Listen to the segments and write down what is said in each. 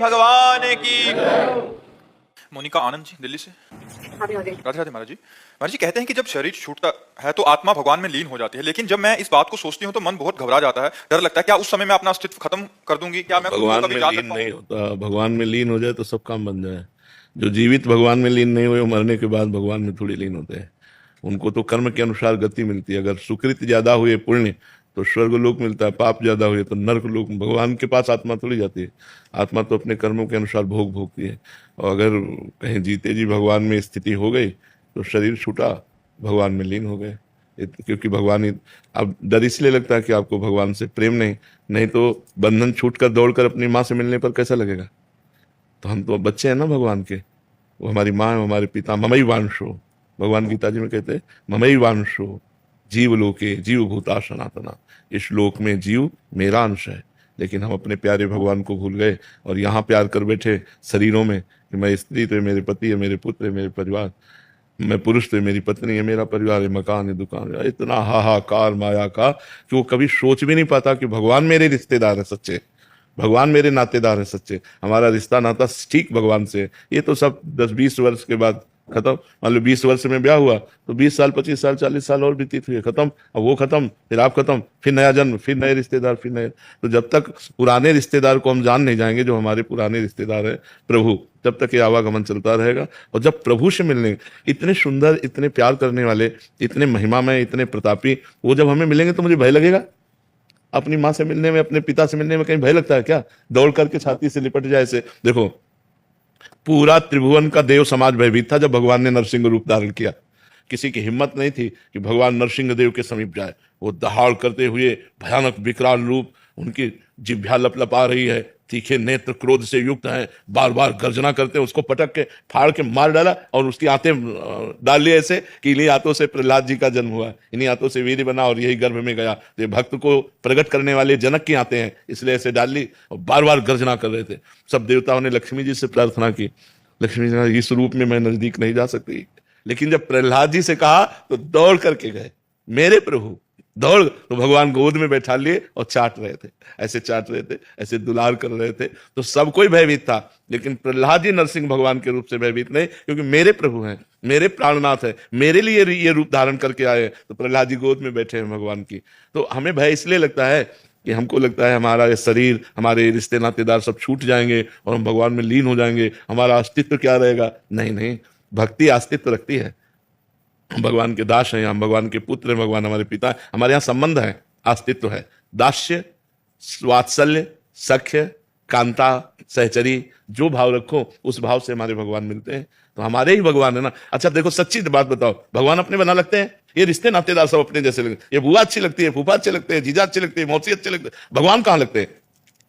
भगवान की। मोनिका आनंद जी दिल्ली से। राधे राधे महाराज जी। महाराज जी कहते हैं कि जब शरीर छूटता है तो आत्मा भगवान में लीन हो जाती है, लेकिन जब मैं इस बात को सोचती हूँ तो मन बहुत घबरा जाता है, डर लगता है क्या उस समय मैं अपना अस्तित्व खत्म कर दूंगी, क्या मैं भगवान में लीन नहीं होता। भगवान में लीन हो जाए तो सब काम बन जाए। जो जीवित भगवान में लीन नहीं हुए, वो मरने के बाद भगवान में थोड़ी लीन होते हैं। उनको तो कर्म के अनुसार गति मिलती है। अगर सुकृत ज्यादा हुए पुण्य तो स्वर्ग लोक मिलता है, पाप ज्यादा हुए तो नर्क लोक। भगवान के पास आत्मा थोड़ी जाती है। आत्मा तो अपने कर्मों के अनुसार भोग भोगती है। और अगर कहीं जीते जी भगवान में स्थिति हो गई तो शरीर छूटा, भगवान में लीन हो गए। क्योंकि भगवान ही। अब डर इसलिए लगता है कि आपको भगवान से प्रेम नहीं तो बंधन छूटकर दौड़कर अपनी माँ से मिलने पर कैसा लगेगा। तो हम तो बच्चे हैं ना भगवान के। वो हमारी माँ है, हमारे पिता। ममई वांशो, भगवान गीता जी में कहते हैं ममई वांशो जीव लोके जीव भूता सनातना। इस लोक में जीव मेरा अंश है, लेकिन हम अपने प्यारे भगवान को भूल गए और यहाँ प्यार कर बैठे शरीरों में कि मैं स्त्री तो मेरे पति है, मेरे पुत्र है, मेरे परिवार, मैं पुरुष तो मेरी पत्नी है, मेरा परिवार है, मकान है, दुकान है। इतना हाहाकार माया का कि वो कभी सोच भी नहीं पाता कि भगवान मेरे रिश्तेदार है सच्चे, भगवान मेरे नातेदार है सच्चे। हमारा रिश्ता नाता ठीक भगवान से है। ये तो सब 10-20 वर्ष के बाद खत्म। मान लो 20 वर्ष में ब्याह हुआ तो 20 साल 25 साल 40 साल और व्यतीत हुए, खत्म। अब वो खत्म, फिर आप खत्म, फिर नया जन्म, फिर नए रिश्तेदार, फिर नए। तो जब तक पुराने रिश्तेदार को हम जान नहीं जाएंगे, जो हमारे पुराने रिश्तेदार है प्रभु, तब तक ये आवागमन चलता रहेगा। और जब प्रभु से मिलने, इतने सुंदर, इतने प्यार करने वाले, इतने महिमामय, इतने प्रतापी, वो जब हमें मिलेंगे तो मुझे भय लगेगा। अपनी माँ से मिलने में, अपने पिता से मिलने में कहीं भय लगता है क्या? दौड़ करके छाती से लिपट जाए ऐसे। देखो, पूरा त्रिभुवन का देव समाज भयभीत था जब भगवान ने नरसिंह रूप धारण किया। किसी की हिम्मत नहीं थी कि भगवान नरसिंह देव के समीप जाए। वो दहाड़ करते हुए भयानक विकराल रूप, उनकी जिह्वा लपलपा रही है, तीखे नेत्र क्रोध से युक्त हैं, बार बार गर्जना करते हैं। उसको पटक के फाड़ के मार डाला और उसकी आंतें डाल ली ऐसे कि इन्हीं आंतों से प्रहलाद जी का जन्म हुआ, इन्हीं आंतों से वीर्य बना और यही गर्भ में गया। तो ये भक्त को प्रकट करने वाले जनक की आंतें हैं, इसलिए ऐसे डाल ली और बार बार गर्जना कर रहे थे। सब देवताओं ने लक्ष्मी जी से प्रार्थना की, लक्ष्मी जी इस रूप में मैं नजदीक नहीं जा सकती। लेकिन जब प्रहलाद जी से कहा तो दौड़ करके गए, मेरे प्रभु। दौड़ तो भगवान गोद में बैठा लिए और चाट रहे थे, ऐसे चाट रहे थे, ऐसे दुलार कर रहे थे। तो सब कोई भयभीत था, लेकिन प्रहलाद जी नरसिंह भगवान के रूप से भयभीत नहीं, क्योंकि मेरे प्रभु हैं, मेरे प्राणनाथ है, मेरे लिए ये रूप धारण करके आए। तो प्रहलाद जी गोद में बैठे हैं भगवान की। तो हमें भय इसलिए लगता है कि हमको लगता है हमारा ये शरीर, हमारे रिश्ते नातेदार सब छूट जाएंगे और हम भगवान में लीन हो जाएंगे, हमारा अस्तित्व क्या रहेगा। नहीं नहीं, भक्ति अस्तित्व रखती है। हम भगवान के दास हैं, हम भगवान के पुत्र हैं, भगवान हमारे पिता हैं, हमारे यहाँ संबंध है, अस्तित्व है। दास्य, वात्सल्य, सख्य, कांता, सहचरी, जो भाव रखो उस भाव से हमारे भगवान मिलते हैं। तो हमारे ही भगवान है ना। अच्छा देखो, सच्ची बात बताओ, भगवान अपने बना लगते हैं? ये रिश्ते नातेदार सब अपने जैसे लगते। ये बुआ अच्छी लगती है, फूफा अच्छे लगते हैं, जीजा अच्छे लगते हैं, मौसी अच्छे लगते हैं। भगवान कहाँ लगते हैं?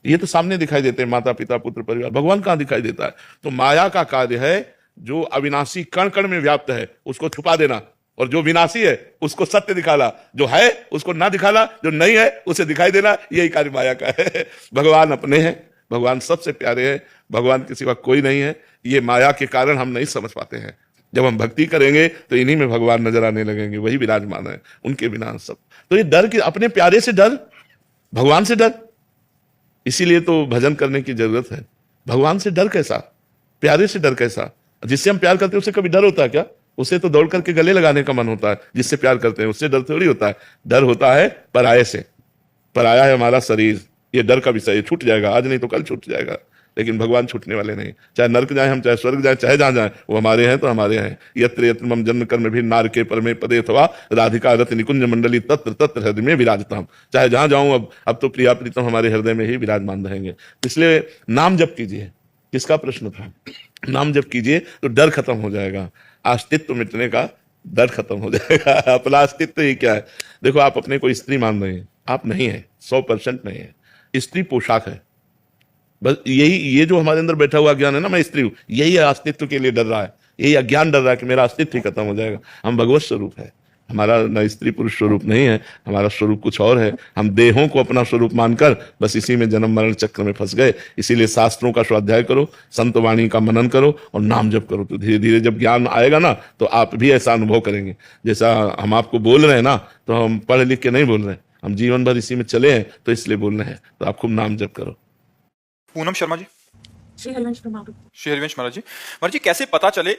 ये तो सामने दिखाई देते हैं, माता पिता पुत्र परिवार। भगवान कहाँ दिखाई देता है? तो माया का कार्य है जो अविनाशी कण कण में व्याप्त है उसको छुपा देना, और जो विनाशी है उसको सत्य दिखाना, जो है उसको ना दिखाना, जो नहीं है उसे दिखाई देना। यही कार्य माया का है। भगवान अपने हैं, भगवान सबसे प्यारे हैं, भगवान के सिवा कोई नहीं है। ये माया के कारण हम नहीं समझ पाते हैं। जब हम भक्ति करेंगे तो इन्हीं में भगवान नजर आने लगेंगे, वही विराजमान है, उनके बिना सब। तो ये डर कि अपने प्यारे से डर, भगवान से डर, इसीलिए तो भजन करने की जरूरत है। भगवान से डर कैसा, प्यारे से डर कैसा? जिससे हम प्यार करते हैं उससे कभी डर होता है क्या? उसे तो दौड़ करके गले लगाने का मन होता है। जिससे प्यार करते हैं उससे डर थोड़ी होता है। डर होता है पराये से। पराया है हमारा शरीर, ये डर का विषय, छूट जाएगा आज नहीं तो कल छूट जाएगा। लेकिन भगवान छूटने वाले नहीं। चाहे नरक जाए हम, चाहे स्वर्ग जाए, चाहे जहां जाए, वो हमारे हैं तो हमारे हैं। यत्र यत्र मम जन्म कर्म भी नार के परमे पदे अथवा राधिका रथ निकुंज मंडली तत्र तत्र हृदय में विराजता। चाहे जहां जाऊं, अब तो प्रिया प्रीतम हमारे हृदय में ही विराजमान रहेंगे। इसलिए नाम जप कीजिए। किसका प्रश्न था? नाम जप कीजिए तो डर खत्म हो जाएगा, अस्तित्व मिटने का डर खत्म हो जाएगा। अपना अस्तित्व ही क्या है? देखो, आप अपने को स्त्री मान रहे हैं, आप नहीं है, 100% नहीं है। स्त्री पोशाक है बस। यही, ये जो हमारे अंदर बैठा हुआ ज्ञान है ना, मैं स्त्री हूं, यही अस्तित्व के लिए डर रहा है। यही अज्ञान डर रहा है कि मेरा अस्तित्व ही खत्म हो जाएगा। हम भगवत स्वरूप है, हमारा न स्त्री पुरुष स्वरूप नहीं है, हमारा स्वरूप कुछ और है। हम देहों को अपना स्वरूप मानकर बस इसी में जन्म मरण चक्र में फंस गए। इसीलिए शास्त्रों का स्वाध्याय करो, संत वाणी का मनन करो और नाम जप करो। तो धीरे धीरे जब ज्ञान आएगा ना, तो आप भी ऐसा अनुभव करेंगे जैसा हम आपको बोल रहे हैं ना। तो हम पढ़ लिख के नहीं बोल रहे हैं, हम जीवन भर इसी में चले हैं, तो इसलिए बोल रहे हैं। तो आप खूब नाम जप करो। पूनम शर्मा जी। श्री हरिवंश महाराज। श्री हरिवंश महाराज जी, महाराज जी कैसे पता चले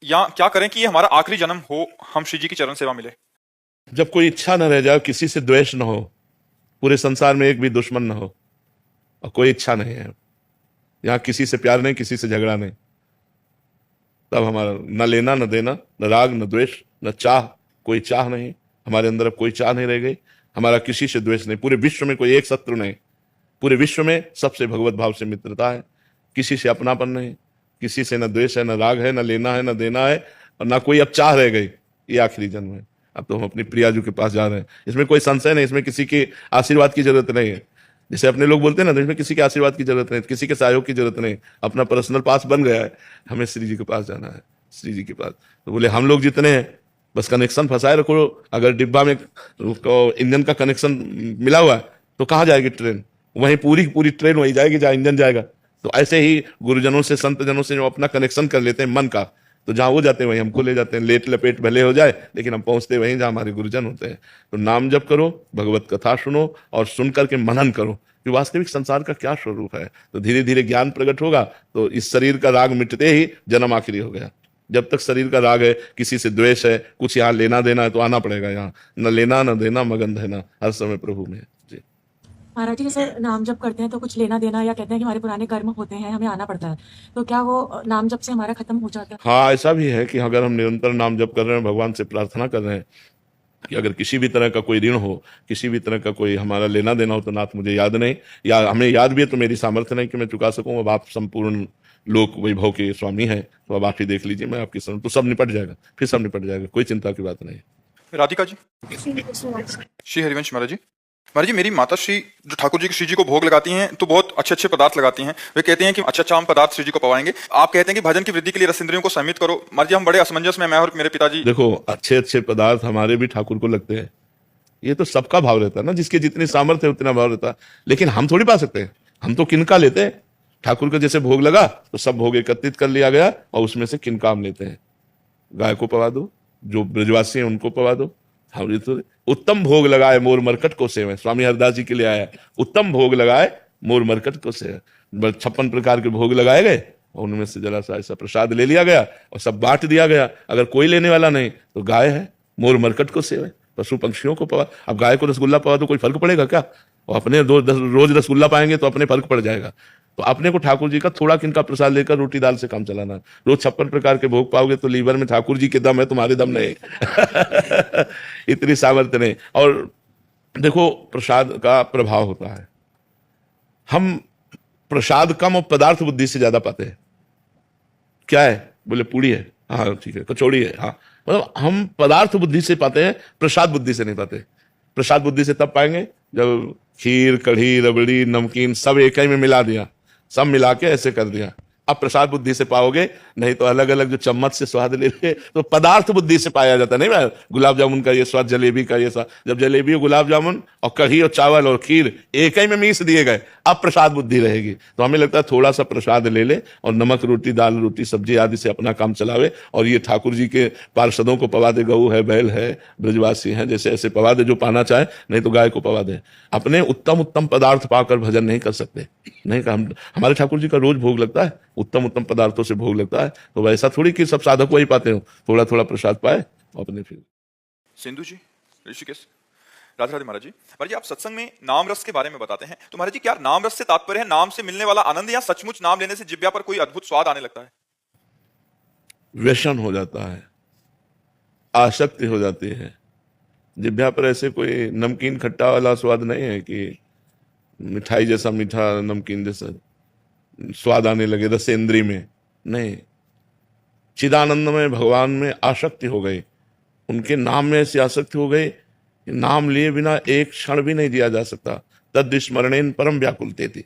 या क्या करें कि ये हमारा आखिरी जन्म हो, हम श्री जी की चरण सेवा मिले? जब कोई इच्छा न रह जाए, किसी से द्वेष न हो, पूरे संसार में एक भी दुश्मन न हो, और कोई इच्छा नहीं है, यहाँ किसी से प्यार नहीं, किसी से झगड़ा नहीं, तब हमारा न लेना न देना, न राग न द्वेष न चाह, कोई चाह नहीं हमारे अंदर, अब कोई चाह नहीं रह गई, हमारा किसी से द्वेष नहीं, पूरे विश्व में कोई एक शत्रु नहीं, पूरे विश्व में सबसे भगवत भाव से मित्रता है, किसी से अपनापन नहीं, किसी से न द्वेष है, न राग है, न लेना है, न देना है, और न कोई अब चाह रह गई। ये आखिरी जन्म है, अब तो हम अपनी प्रियाजू के पास जा रहे हैं, इसमें कोई संशय नहीं, इसमें किसी के आशीर्वाद की जरूरत नहीं है। जैसे अपने लोग बोलते हैं ना, तो इसमें किसी के आशीर्वाद की जरूरत नहीं, किसी के सहयोग की जरूरत नहीं, अपना पर्सनल पास बन गया है, हमें श्री जी के पास जाना है, श्री जी के पास। तो बोले हम लोग जितने हैं बस कनेक्शन फंसाए रखो, अगर डिब्बा में इंजन का कनेक्शन मिला हुआ है तो कहाँ जाएगी ट्रेन, वहीं पूरी पूरी ट्रेन वहीं जाएगी जहाँ इंजन जाएगा। तो ऐसे ही गुरुजनों से, संत जनों से जो अपना कनेक्शन कर लेते हैं मन का, तो जहाँ वो जाते हैं वहीं हमको ले जाते हैं, लेट लपेट भले हो जाए लेकिन हम पहुंचते वहीं जहाँ हमारे गुरुजन होते हैं। तो नाम जप करो, भगवत कथा सुनो और सुन करके मनन करो कि वास्तविक संसार का क्या स्वरूप है, तो धीरे धीरे ज्ञान प्रकट होगा। तो इस शरीर का राग मिटते ही जन्म आखिरी हो गया। जब तक शरीर का राग है, किसी से द्वेष है, कुछ यहाँ लेना देना है तो आना पड़ेगा, यहाँ न लेना न देना, मगन रहना हर समय प्रभु में। जी महाराज जी, जैसे नाम जप करते हैं तो कुछ लेना देना, या कहते हैं कि हमारे पुराने कर्म होते हैं, हमें आना पड़ता है, तो क्या वो नाम जप से हमारा खत्म हो जाता है? हाँ, ऐसा भी है कि अगर हम निरंतर नाम जप कर रहे हैं, भगवान से प्रार्थना कर रहे हैं कि अगर किसी भी तरह का कोई ऋण हो, किसी भी तरह का कोई हमारा लेना देना हो, तो नाथ मुझे याद नहीं, या हमें याद भी है तो मेरी सामर्थ्य नहीं कि मैं चुका सकूं, अब आप संपूर्ण लोक वैभव के स्वामी हैं, तो अब आप ही देख लीजिए, मैं आपकी समझ, तो सब निपट जाएगा, फिर सब निपट जाएगा, कोई चिंता की बात नहीं। राधिका जी। श्री हरिवंश महाराज जी, महाराज जी मेरी माता श्री जो ठाकुर जी श्री जी को भोग लगाती हैं तो बहुत अच्छे अच्छे पदार्थ लगाती हैं, वे कहते हैं कि अच्छा हम पदार्थ श्री जी को पवाएंगे, आप कहते हैं कि भजन की वृद्धि के लिए रस इंद्रियों को संयमित करो। महाराज जी हम बड़े असमंजस में, मैं और मेरे पिताजी। देखो, अच्छे अच्छे पदार्थ हमारे भी ठाकुर को लगते हैं, ये तो सबका भाव रहता है ना, जिसके जितनी सामर्थ्य है उतना भाव रहता है, लेकिन हम थोड़ी पा सकते हैं, हम तो किनका लेते हैं, ठाकुर को जैसे भोग लगा तो सब भोग एकत्रित कर लिया गया और उसमें से किनका हम लेते हैं, गाय को पवा दो, जो ब्रजवासी हैं उनको पवा दो। हम तो उत्तम भोग लगाए मोर मरकट को सेवे, स्वामी हरदास जी के लिए आया, उत्तम भोग लगाए मोर मरकट को सेवे, 56 प्रकार के भोग लगाए गए और उनमें से जरा सा ऐसा प्रसाद ले लिया गया और सब बांट दिया गया। अगर कोई लेने वाला नहीं तो गाय है, मोर मरकट को सेवे, पशु पंक्षियों को पवा। अब गाय को रसगुल्ला पवा तो कोई फर्क पड़ेगा क्या, और अपने रोज रसगुल्ला पाएंगे तो अपने फर्क पड़ जाएगा। तो अपने को ठाकुर जी का थोड़ा किनका प्रसाद लेकर रोटी दाल से काम चलाना। रोज 56 प्रकार के भोग पाओगे तो लीवर में ठाकुर जी के दम है, तुम्हारे दम नहीं। इतनी सामर्थ्य नहीं। और देखो, प्रसाद का प्रभाव होता है, हम प्रसाद कम और पदार्थ बुद्धि से ज्यादा पाते हैं। क्या है, बोले पूड़ी है, हाँ ठीक है, कचौड़ी है, हाँ, मतलब हम पदार्थ बुद्धि से पाते हैं, प्रसाद बुद्धि से नहीं पाते। प्रसाद बुद्धि से तब पाएंगे जब खीर, कढ़ी, रबड़ी, नमकीन सब एक ही में मिला दिया, सब मिला के ऐसे कर दिया, अब प्रसाद बुद्धि से पाओगे, नहीं तो अलग अलग जो चम्मच से स्वाद ले लिए तो पदार्थ बुद्धि से पाया जाता नहीं। मैं गुलाब जामुन का ये स्वाद, जलेबी का ये स्वाद, जब जलेबी और गुलाब जामुन और कढ़ी और चावल और खीर एक ही में मीस दिए गए, अब प्रसाद बुद्धि रहेगी। तो हमें लगता है थोड़ा सा प्रसाद ले ले और नमक रोटी, दाल रोटी, सब्जी आदि से अपना काम चलावे, और ये ठाकुर जी के पार्षदों को पवा दे, गऊ है, बैल है, ब्रजवासी हैं, जैसे ऐसे पवा दे जो पाना चाहे, नहीं तो गाय को पवा दे। अपने उत्तम उत्तम पदार्थ पाकर भजन नहीं कर सकते, नहीं का हमारे ठाकुर जी का रोज भोग लगता है, उत्तम उत्तम पदार्थों से भोग लगता है। तो वैसा थोड़ी कि सब साधक वही पाते हो, थोड़ा थोड़ा प्रसाद पाए अपने। फिर सिंधु जी, ऋषिकेश, राधे राधे। महाराज जी आप सत्संग में नाम रस के बारे में बताते हैं, तो महाराज जी क्या नाम रस से तात्पर्य है नाम से मिलने वाला आनंद, या सचमुच नाम लेने से जिब्या पर कोई अद्भुत स्वाद आने लगता है? व्यसन हो जाता है, आसक्ति हो जाती है जिब्या पर। ऐसे कोई नमकीन खट्टा वाला स्वाद नहीं है कि मिठाई जैसा मीठा, नमकीन जैसा स्वाद आने लगे रसेंद्री में, नहीं। चिदानंद में भगवान में आसक्ति हो गई, उनके नाम में ऐसी आसक्ति हो गई, नाम लिए बिना एक क्षण भी नहीं जिया जा सकता। तद स्मरणेन परम व्याकुलते थी।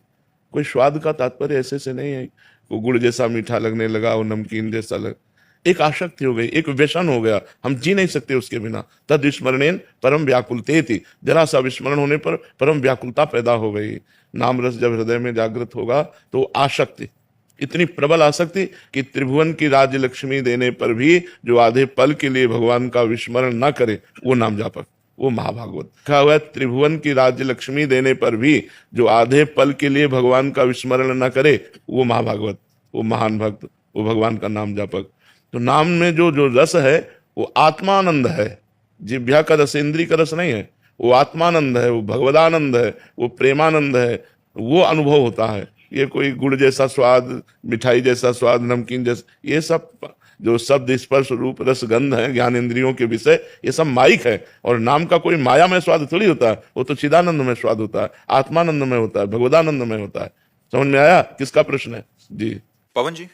कोई स्वाद का तात्पर्य ऐसे से नहीं है वो गुड़ जैसा मीठा लगने लगा, वो नमकीन जैसा लग, एक आसक्ति हो गई, एक व्यसन हो गया, हम जी नहीं सकते उसके बिना। तद स्मरणेन परम व्याकुलते थी, जरा सा विस्मरण होने पर परम व्याकुलता पैदा हो गई। नाम रस जब हृदय में जागृत होगा तो आसक्ति, इतनी प्रबल आसक्ति कि त्रिभुवन की राज्य लक्ष्मी देने पर भी जो आधे पल के लिए भगवान का विस्मरण ना करे वो नाम जापक, वो महाभागवत। कहा हुआ है, त्रिभुवन की राज्य लक्ष्मी देने पर भी जो आधे पल के लिए भगवान का विस्मरण न करे वो महाभागवत, वो महान भक्त, वो भगवान का नाम जापक। तो नाम में जो जो रस है वो आत्मानंद है, जिह्वा का रस इंद्रिय का रस नहीं है, वो आत्मानंद है, वो भगवदानंद है, वो प्रेमानंद है, वो अनुभव होता है। ये कोई गुड़ जैसा स्वाद, मिठाई जैसा स्वाद, नमकीन जैसा, ये सब जो शब्द स्पर्श रूप रस गंध है ज्ञान इंद्रियों के विषय, ये सब माइक है। और नाम का कोई माया में स्वाद थोड़ी होता है, वो तो चिदानंद में स्वाद होता है, आत्मानंद में होता है, भगवदानंद में होता है। समझ में आया किसका प्रश्न है जी? पवन जी,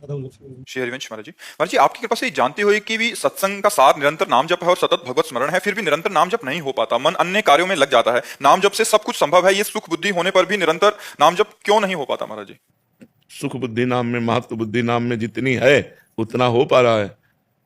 श्री हरिवंश महाराज जी, आपकी कृपा से जानते हुए कि भी सत्संग का साथ निरंतर नाम जप है और सतत भगवत स्मरण है, फिर भी निरंतर नाम जप नहीं हो पाता, मन अन्य कार्यों में लग जाता है। नाम जप से सब कुछ संभव है, ये सुख बुद्धि होने पर भी निरंतर नाम जप क्यों नहीं हो पाता महाराज जी? सुख बुद्धि नाम में, महत्व बुद्धि नाम में जितनी है उतना हो पा रहा है,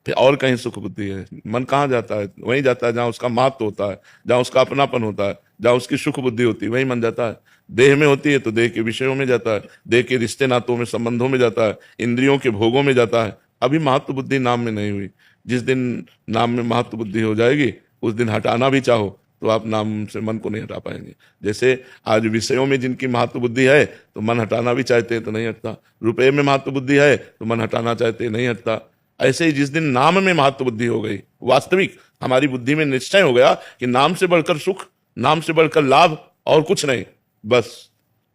फिर और कहीं सुख बुद्धि है? मन कहाँ जाता है? वहीं जाता है जहाँ उसका महत्व होता है, जहाँ उसका अपनापन होता है, जहाँ उसकी सुख बुद्धि होती है, वहीं मन जाता है। देह में होती है तो देह के विषयों में जाता है, देह के रिश्ते नातों में, संबंधों में जाता है, इंद्रियों के भोगों में जाता है। अभी महत्व बुद्धि नाम में नहीं हुई। जिस दिन नाम में महत्व बुद्धि हो जाएगी उस दिन हटाना भी चाहो तो आप नाम से मन को नहीं हटा पाएंगे। जैसे आज विषयों में जिनकी महत्व बुद्धि है तो मन हटाना भी चाहते हैं तो नहीं हटता, रुपये में महत्व बुद्धि है तो मन हटाना चाहते हैं नहीं हटता। ऐसे ही जिस दिन नाम में महत्व बुद्धि हो गई, वास्तविक हमारी बुद्धि में निश्चय हो गया कि नाम से बढ़कर सुख, नाम से बढ़कर लाभ और कुछ नहीं, बस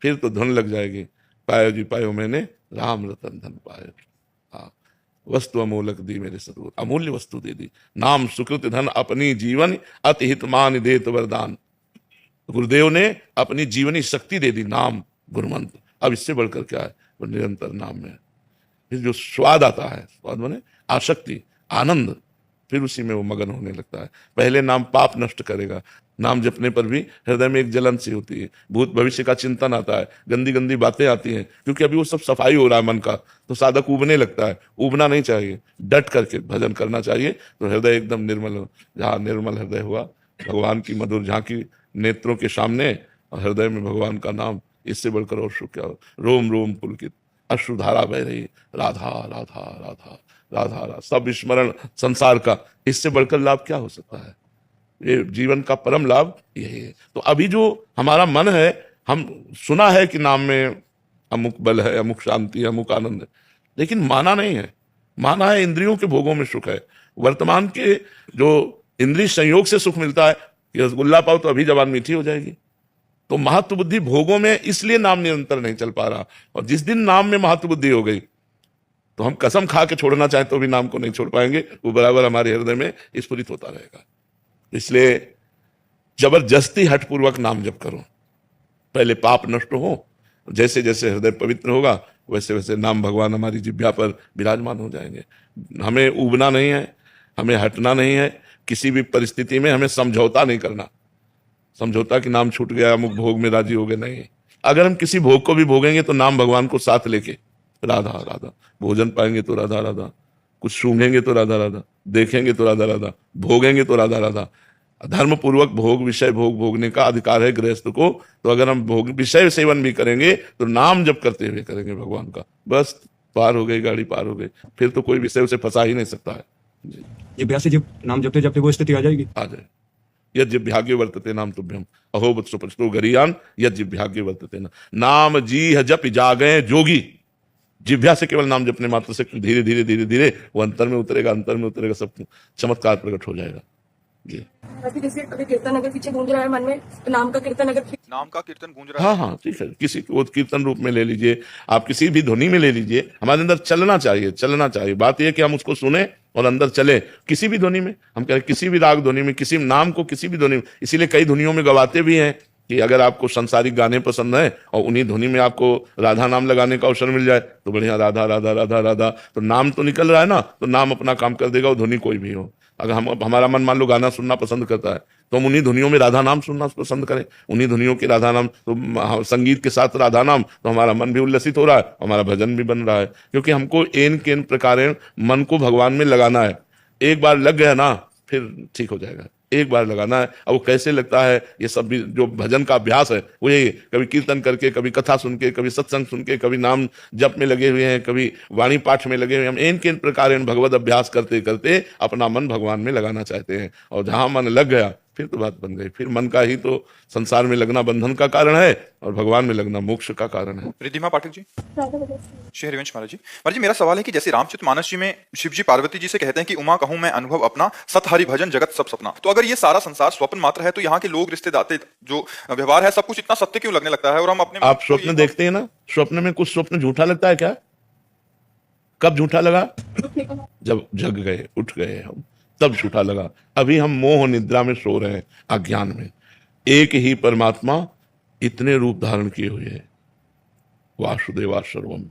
फिर तो धन लग जाएगी। पायो जी पायो मैंने राम रतन धन पायो। हाँ, वस्तु अमूलक दी मेरे सतगुरु, अमूल्य वस्तु दे दी। नाम सुकृत धन अपनी जीवन अति हित मान देत वरदान। गुरुदेव ने अपनी जीवनी शक्ति दे दी, नाम गुरुमंत्र। अब इससे बढ़कर क्या है? वो निरंतर नाम में फिर जो स्वाद आता है, स्वाद माने आसक्ति, आनंद, फिर उसी में वो मगन होने लगता है। पहले नाम पाप नष्ट करेगा, नाम जपने पर भी हृदय में एक जलन सी होती है, भूत भविष्य का चिंतन आता है, गंदी गंदी बातें आती हैं, क्योंकि अभी वो सब सफाई हो रहा है मन का, तो साधक उबने लगता है। उबना नहीं चाहिए, डट करके भजन करना चाहिए, तो हृदय एकदम निर्मल हो। जहाँ निर्मल हृदय हुआ, भगवान की मधुर झांकी नेत्रों के सामने और हृदय में भगवान का नाम, इससे बढ़कर और सुख क्या हो? रोम रोम पुलकित अश्रुधारा बह रही, राधा राधा राधा राधा राधा, सब स्मरण संसार का, इससे बढ़कर लाभ क्या हो सकता है? ये जीवन का परम लाभ यही है। तो अभी जो हमारा मन है, हम सुना है कि नाम में अमुक बल है, अमुक शांति है, अमुक आनंद है, लेकिन माना नहीं है। माना है इंद्रियों के भोगों में सुख है। वर्तमान के जो इंद्रिय संयोग से सुख मिलता है कि रसगुल्ला पाओ तो अभी जबान मीठी हो जाएगी। तो महत्व बुद्धि भोगों में, इसलिए नाम निरंतर नहीं चल पा रहा। और जिस दिन नाम में महत्व बुद्धि हो गई तो हम कसम खा के छोड़ना चाहें तो भी नाम को नहीं छोड़ पाएंगे, वो बराबर हमारे हृदय में स्फुरित होता रहेगा। इसलिए जबरदस्ती हठपूर्वक नाम जप करो, पहले पाप नष्ट हो, जैसे जैसे हृदय पवित्र होगा वैसे वैसे नाम भगवान हमारी जिह्वा पर विराजमान हो जाएंगे। हमें उबना नहीं है, हमें हटना नहीं है, किसी भी परिस्थिति में हमें समझौता नहीं करना। समझौता कि नाम छूट गया, अमुक भोग में राजी हो गए, नहीं। अगर हम किसी भोग को भी भोगेंगे तो नाम भगवान को साथ लेके, राधा राधा, भोजन पाएंगे तो राधा राधा, कुछ सूंघेंगे तो राधा राधा, देखेंगे तो राधा राधा, भोगेंगे तो राधा राधा। धर्म पूर्वक भोग, विषय भोग भोगने का अधिकार है गृहस्थ को। तो अगर हम भोग विषय सेवन भी करेंगे तो नाम जप करते हुए करेंगे भगवान का, बस पार हो गई गाड़ी, पार हो गई। फिर तो कोई विषय उसे फंसा ही नहीं सकता है जी। ये ब्याह से जब नाम जपते जपते वो स्थिति आ जाएगी, आ जाए। यद जिह्वाग्य वर्तते नाम तुभ्यम अहो वत्सो पचतो गरियान यद जिह्वाग्य वर्तते नाम जी जप जागे जोगी। जिह्वा से केवल नाम जपने मात्र से धीरे धीरे धीरे धीरे वो अंतर में उतरेगा, अंतर में उतरेगा, सब चमत्कार प्रकट हो जाएगा जी। जैसे अभी कीर्तन अगर पीछे गूंज रहा है मन में, नाम का कीर्तन अगर नाम का कीर्तन गूंज रहा है, हाँ हाँ ठीक है, किसी वो कीर्तन रूप में ले लीजिए, आप किसी भी ध्वनि में ले लीजिए, हमारे अंदर चलना चाहिए, चलना चाहिए। बात यह कि हम उसको सुने और अंदर चले, किसी भी ध्वनि में। हम कह रहे किसी भी राग ध्वनि में, किसी नाम को किसी भी ध्वनि में, इसीलिए कई ध्वनियों में गवाते भी हैं कि अगर आपको संसारिक गाने पसंद है और उन्हीं ध्वनि में आपको राधा नाम लगाने का अवसर मिल जाए तो बढ़िया, राधा राधा राधा राधा, तो नाम तो निकल रहा है ना, तो नाम अपना काम कर देगा, वो ध्वनि कोई भी हो। अगर हमारा मन मान लो गाना सुनना पसंद करता है तो हम उन्हीं ध्वनियों में राधा नाम सुनना पसंद करें, उन्हीं ध्वनियों के राधा नाम, तो संगीत के साथ राधा नाम, तो हमारा मन भी उल्लसित हो रहा है, हमारा भजन भी बन रहा है। क्योंकि हमको एन केन प्रकार मन को भगवान में लगाना है। एक बार लग गया ना फिर ठीक हो जाएगा, एक बार लगाना है। अब वो कैसे लगता है, ये सब भी जो भजन का अभ्यास है वो यही, कभी कीर्तन करके, कभी कथा सुन के, कभी सत्संग सुन के, कभी नाम जप में लगे हुए हैं, कभी वाणी पाठ में लगे हुए हैं। हम इन किन प्रकार भगवत अभ्यास करते करते अपना मन भगवान में लगाना चाहते हैं। और जहां मन लग गया फिर तो बात बन गई। फिर मन का ही तो संसार में लगना बंधन का कारण है और भगवान में लगना मोक्ष का कारण है। रिद्धिमा पाठक जी, श्री हरिवंश महाराज जी। महाराज जी, मेरा सवाल है कि जैसे रामचरितमानस जी में शिव जी पार्वती जी से कहते हैं कि उमा कहूं मैं अनुभव अपना, सत हरि भजन जगत सब सपना, तो अगर ये सारा संसार स्वप्न मात्र है तो यहाँ के लोग, रिश्ते दाते, जो व्यवहार है, सब कुछ इतना सत्य क्यों लगने लगता है? और हम अपने आप स्वप्न देखते हैं ना, स्वप्न में कुछ स्वप्न झूठा लगता है क्या? कब झूठा लगा? जब जग गए, उठ गए हम, तब झूठा लगा। अभी हम मोह निद्रा में सो रहे हैं, अज्ञान में। एक ही परमात्मा इतने रूप धारण किए हुए है। वासुदेवा सर्वम,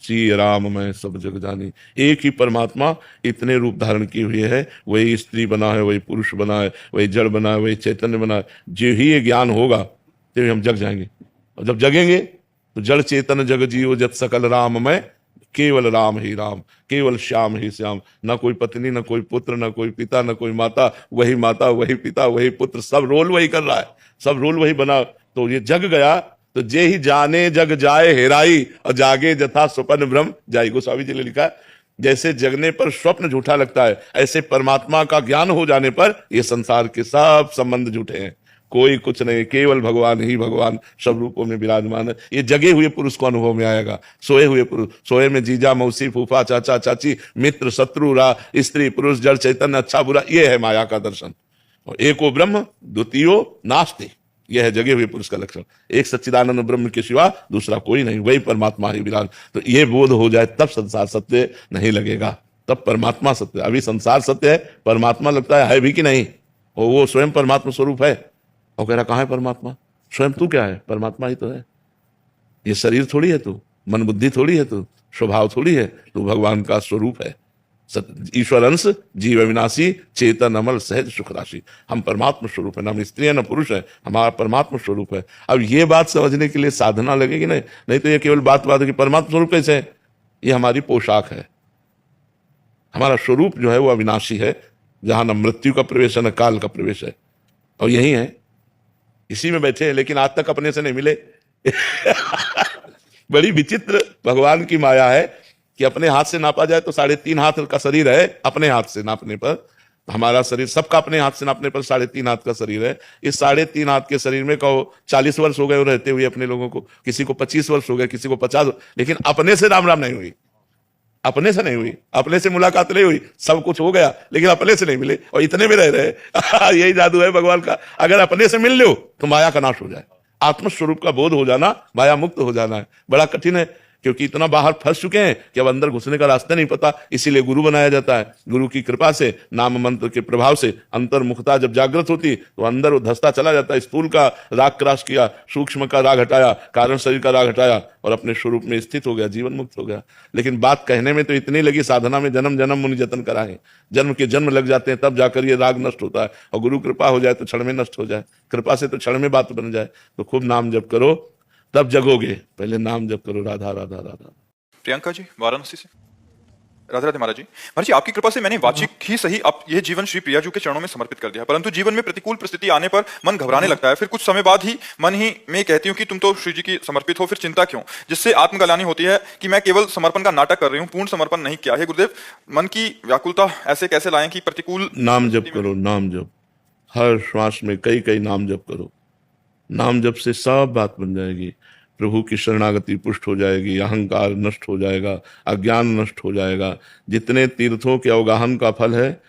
श्री राम मैं सब जग जानी। एक ही परमात्मा इतने रूप धारण किए हुए है। वही स्त्री बना है, वही पुरुष बना है, वही जड़ बना है, वही चैतन्य बना है। जो ही ये ज्ञान होगा तो हम जग जाएंगे, और जब जगेंगे तो जड़ चेतन जग जीव जत सकल राम मैं, केवल राम ही राम, केवल श्याम ही श्याम। न कोई पत्नी, न कोई पुत्र, न कोई पिता, न कोई माता, वही माता, वही पिता, वही पुत्र, सब रोल वही कर रहा है, सब रोल वही बना। तो ये जग गया तो जे ही जाने जग जाए हेराई, और जागे जथा स्वप्न ब्रह्म जाई। गोस्वामी जी ने लिखा है, जैसे जगने पर स्वप्न झूठा लगता है, ऐसे परमात्मा का ज्ञान हो जाने पर ये संसार के सब संबंध झूठे हैं। कोई कुछ नहीं, केवल भगवान ही भगवान सब रूपों में विराजमान है। ये जगे हुए पुरुष को अनुभव में आएगा। सोए हुए पुरुष, सोए में जीजा मौसी फूफा चाचा चाची मित्र शत्रु रा स्त्री पुरुष जड़ चैतन्य अच्छा बुरा, ये है माया का दर्शन। और एको ब्रह्म द्वितीयो नास्ति, यह है जगे हुए पुरुष का लक्षण। एक सच्चिदानंद ब्रह्म के सिवा दूसरा कोई नहीं, वही परमात्मा ही विराज। तो ये बोध हो जाए तब संसार सत्य नहीं लगेगा, तब परमात्मा सत्य। अभी संसार सत्य है, परमात्मा लगता है भी कि नहीं? और वो स्वयं परमात्मा स्वरूप है। और कह रहा कहाँ है परमात्मा? स्वयं तू क्या है? परमात्मा ही तो है। ये शरीर थोड़ी है तू, मन बुद्धि थोड़ी है तू, स्वभाव थोड़ी है तू, भगवान का स्वरूप है। ईश्वर अंश जीव अविनाशी चेतन अमल सहज सुख राशि। हम परमात्मा स्वरूप है, ना हम स्त्री है ना पुरुष है, हमारा परमात्मा स्वरूप है। अब ये बात समझने के लिए साधना लगेगी नहीं तो ये केवल बात है कि परमात्मा स्वरूप कैसे है। ये हमारी पोशाक है। हमारा स्वरूप जो है वो अविनाशी है, जहां न मृत्यु का प्रवेश है न काल का प्रवेश है। और यही है, इसी में बैठे हैं, लेकिन आज तक अपने से नहीं मिले। बड़ी विचित्र भगवान की माया है कि अपने हाथ से नापा जाए तो 3.5 हाथ का शरीर है। अपने हाथ से नापने पर हमारा शरीर, सबका अपने हाथ से नापने पर 3.5 हाथ का शरीर है। इस 3.5 हाथ के शरीर में कहो 40 वर्ष हो गए रहते हुए अपने लोगों को, किसी को 25 वर्ष हो गए, किसी को 50, लेकिन अपने से राम राम नहीं हुई। अपने से नहीं हुई, अपने से मुलाकात नहीं हुई। सब कुछ हो गया लेकिन अपने से नहीं मिले, और इतने में रह रहे। यही जादू है भगवान का। अगर अपने से मिल लो तो माया का नाश हो जाए। आत्मस्वरूप का बोध हो जाना, माया मुक्त हो जाना है। बड़ा कठिन है, क्योंकि इतना बाहर फंस चुके हैं कि अब अंदर घुसने का रास्ता नहीं पता। इसीलिए गुरु बनाया जाता है। गुरु की कृपा से, नाम मंत्र के प्रभाव से अंतर्मुखता जब जागृत होती तो अंदर वो धसता चला जाता है। स्थूल का राग क्रॉस किया, सूक्ष्म का राग हटाया, कारण शरीर का राग हटाया और अपने स्वरूप में स्थित हो गया, जीवन मुक्त हो गया। लेकिन बात कहने में तो इतनी लगी, साधना में जन्म जन्म मुनि जतन कराए। जन्म के जन्म लग जाते हैं, तब जाकर ये राग नष्ट होता है। और गुरु कृपा हो जाए तो क्षण में नष्ट हो जाए। कृपा से तो क्षण में बात बन जाए। तो खूब नाम जप करो, तब जगोगे। पहले नाम जप करो, राधा राधा राधा। प्रियंका जी, वाराणसी से। राधे राधे महाराज जी। महाराज जी, आपकी कृपा से मैंने वाचिक ही सही अब यह जीवन श्री प्रिया जी के चरणों में समर्पित कर दिया, परंतु जीवन में प्रतिकूल परिस्थिति आने पर मन घबराने लगता है। फिर कुछ समय बाद ही मन ही में कहती हूँ कि तुम तो श्री जी की समर्पित हो, फिर चिंता क्यों? जिससे आत्मग्लानि होती है कि मैं केवल समर्पण का नाटक कर रही हूँ, पूर्ण समर्पण नहीं किया है। गुरुदेव, मन की व्याकुलता ऐसे कैसे लाएं कि प्रतिकूल? नाम जप करो, नाम जप। हर श्वास में कई कई नाम जप करो। नाम जप से सब बात बन जाएगी। प्रभु की शरणागति पुष्ट हो जाएगी, अहंकार नष्ट हो जाएगा, अज्ञान नष्ट हो जाएगा। जितने तीर्थों के अवगाहन का फल है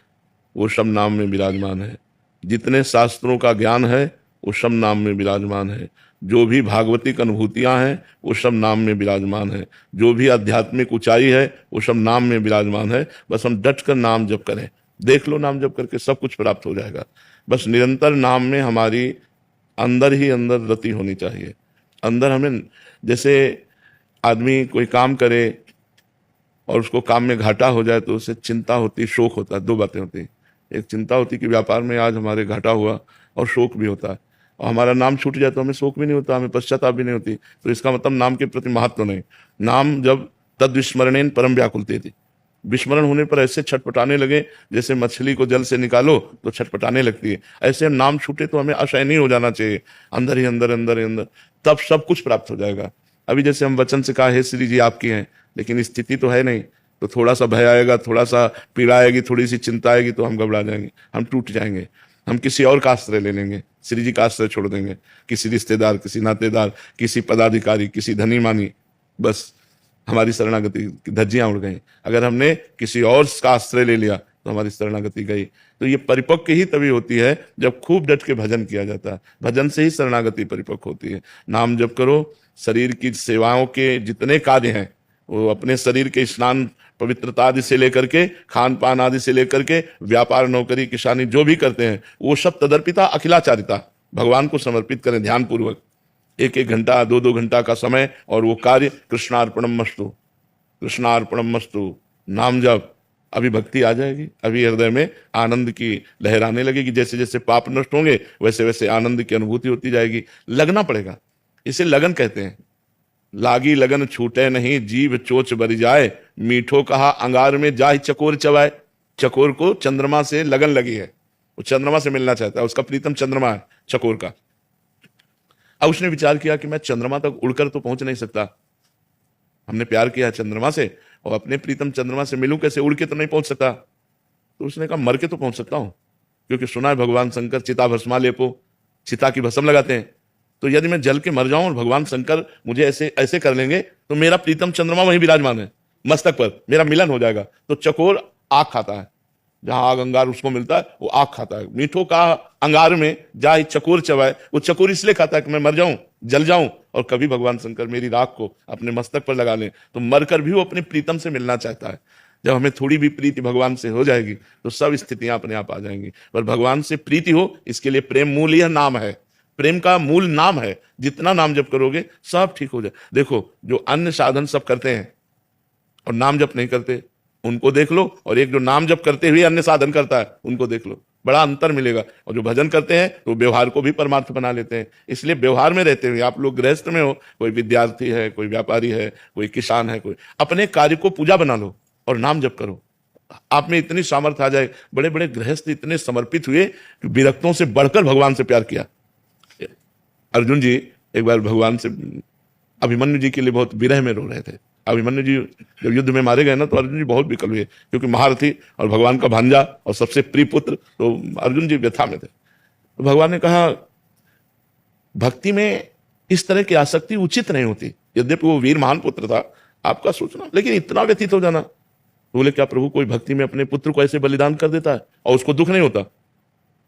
वो सब नाम में विराजमान है। जितने शास्त्रों का ज्ञान है वो सब नाम में विराजमान है। जो भी भागवतिक अनुभूतियां हैं वो सब नाम में विराजमान है। जो भी आध्यात्मिक ऊंचाई है वो सब नाम में विराजमान है। बस हम डट कर नाम जप करें। देख लो, नाम जप करके सब कुछ प्राप्त हो जाएगा। बस निरंतर नाम में हमारी अंदर ही अंदर रति होनी चाहिए। अंदर हमें, जैसे आदमी कोई काम करे और उसको काम में घाटा हो जाए तो उसे चिंता होती, शोक होता है। दो बातें होती हैं। एक चिंता होती कि व्यापार में आज हमारे घाटा हुआ, और शोक भी होता है। और हमारा नाम छूट जाए तो हमें शोक भी नहीं होता, हमें पश्चाताप भी नहीं होती। तो इसका मतलब नाम के प्रति महत्व नहीं। नाम जब तद विस्मरणेन परम व्याकुलते थी, विस्मरण होने पर ऐसे छटपटाने लगे जैसे मछली को जल से निकालो तो छटपटाने लगती है। ऐसे नाम छूटे तो हमें असहनीय हो जाना चाहिए। अंदर ही अंदर अंदर ही अंदर, तब सब कुछ प्राप्त हो जाएगा। अभी जैसे हम वचन से कहा हे श्री जी आपकी हैं, लेकिन स्थिति तो है नहीं, तो थोड़ा सा भय आएगा, थोड़ा सा पीड़ा आएगी, थोड़ी सी चिंता आएगी तो हम घबरा जाएंगे, हम टूट जाएंगे। हम किसी और का आश्रय ले लेंगे, श्री जी का आश्रय छोड़ देंगे, किसी रिश्तेदार, किसी नातेदार, किसी पदाधिकारी, किसी धनी मानी, बस हमारी शरणागति की धज्जियां उड़ गई। अगर हमने किसी और का आश्रय ले लिया तो हमारी शरणागति गई। तो ये परिपक्व ही तभी होती है जब खूब डट के भजन किया जाता है। भजन से ही शरणागति परिपक्व होती है। नाम जप करो, शरीर की सेवाओं के जितने कार्य हैं वो अपने शरीर के स्नान पवित्रता आदि से लेकर के, खान पान आदि से लेकर के, व्यापार नौकरी किसानी जो भी करते हैं वो सब तदर्पिता अखिलाचारिता भगवान को समर्पित करें ध्यान पूर्वक। 1-1 घंटा 2-2 घंटा का समय और वो कार्य कृष्णार्पणम मस्तु, कृष्णार्पणम मस्तु। नाम जप, अभी भक्ति आ जाएगी, अभी हृदय में आनंद की लहर आने लगेगी। जैसे जैसे पाप नष्ट होंगे वैसे वैसे आनंद की अनुभूति होती जाएगी। लगना पड़ेगा, इसे लगन कहते हैं। लागी लगन छूटे नहीं, जीव चोच बरी जाए, मीठो कहा अंगार में जाए चकोर चबाए। चकोर को चंद्रमा से लगन लगी है, वो चंद्रमा से मिलना चाहता है, उसका प्रीतम चंद्रमा है चकोर का। अब उसने विचार किया कि मैं चंद्रमा तक उड़कर तो पहुंच नहीं सकता, हमने प्यार किया चंद्रमा से और अपने प्रीतम चंद्रमा से मिलूं कैसे, उड़ के तो नहीं पहुंच सकता। तो उसने कहा मर के तो पहुंच सकता हूं, क्योंकि सुना है भगवान शंकर चिता भस्मा लेपो, चिता की भस्म लगाते हैं। तो यदि मैं जल के मर जाऊं और भगवान शंकर मुझे ऐसे ऐसे कर लेंगे तो मेरा प्रीतम चंद्रमा वहीं विराजमान है, मस्तक पर मेरा मिलन हो जाएगा। तो चकोर आग खाता है, जहां आग अंगार उसको मिलता है वो आग खाता है। मीठो का अंगार में जाए चकोर चबाए, वो चकोर इसलिए खाता है कि मैं मर जाऊं, जल जाऊं और कभी भगवान शंकर मेरी राख को अपने मस्तक पर लगा लें। तो मरकर भी वो अपने प्रीतम से मिलना चाहता है। जब हमें थोड़ी भी प्रीति भगवान से हो जाएगी तो सब स्थितियां अपने आप आ जाएंगी। पर भगवान से प्रीति हो, इसके लिए प्रेम मूल यह नाम है, प्रेम का मूल नाम है। जितना नाम जप करोगे सब ठीक हो जाए। देखो जो अन्य साधन सब करते हैं और नाम जप नहीं करते उनको देख लो, और एक जो नाम जप करते हुए अन्य साधन करता है उनको देख लो, बड़ा अंतर मिलेगा। और जो भजन करते हैं तो व्यवहार को भी परमार्थ बना लेते हैं। इसलिए व्यवहार में रहते हुए, आप लोग गृहस्थ में हो, कोई विद्यार्थी है, कोई व्यापारी है, कोई किसान है, कोई अपने कार्य को पूजा बना लो और नाम जप करो। आप में इतनी सामर्थ्य आ जाए। बड़े बड़े गृहस्थ इतने समर्पित हुए कि विरक्तों से बढ़कर भगवान से प्यार किया। अर्जुन जी एक बार भगवान से अभिमन्यु जी के लिए बहुत विरह में रो रहे थे। अभिमन्यु जी जब युद्ध में मारे गए ना तो अर्जुन जी बहुत विकल हुए, क्योंकि महारथी और भगवान का भांजा और सबसे प्रिय पुत्र, तो अर्जुन जी व्यथा में थे। तो भगवान ने कहा भक्ति में इस तरह की आसक्ति उचित नहीं होती। यद्यपि वो वीर महान पुत्र था, आपका सोचना, लेकिन इतना व्यथित हो जाना। तो बोले क्या प्रभु कोई भक्ति में अपने पुत्र को ऐसे बलिदान कर देता है और उसको दुख नहीं होता?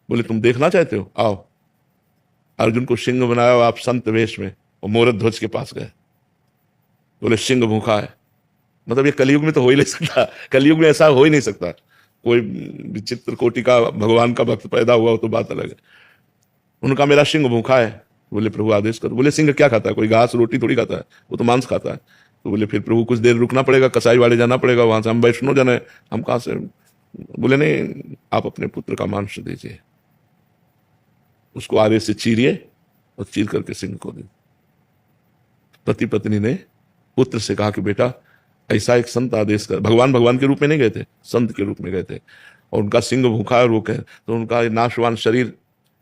बोले तुम देखना चाहते हो, आओ। अर्जुन को सिंह बनाया और आप संत वेश में और मोरत ध्वज के पास गए। बोले सिंह भूखा है। मतलब ये कलयुग में तो हो ही नहीं सकता, कलयुग में ऐसा हो ही नहीं सकता। कोई विचित्र कोटि का भगवान का भक्त पैदा हुआ हो तो बात अलग है। उनका मेरा सिंह भूखा है। बोले प्रभु आदेश करो। बोले सिंह क्या खाता है? कोई घास रोटी थोड़ी खाता है, वो तो मांस खाता है। तो बोले फिर प्रभु कुछ देर रुकना पड़ेगा, कसाई वाड़े जाना पड़ेगा, वहां से हम वैष्णो जन है, हम कहां से? बोले नहीं, आप अपने पुत्र का मांस दीजिए, उसको आरे से चीरिए और चीर करके सिंह को दीजिए। पति पत्नी ने पुत्र से कहा कि बेटा ऐसा एक संत आदेश कर। भगवान के रूप में नहीं गए थे, संत के रूप में गए थे। और उनका सिंह भूखा है, वो कहे तो उनका नाशवान शरीर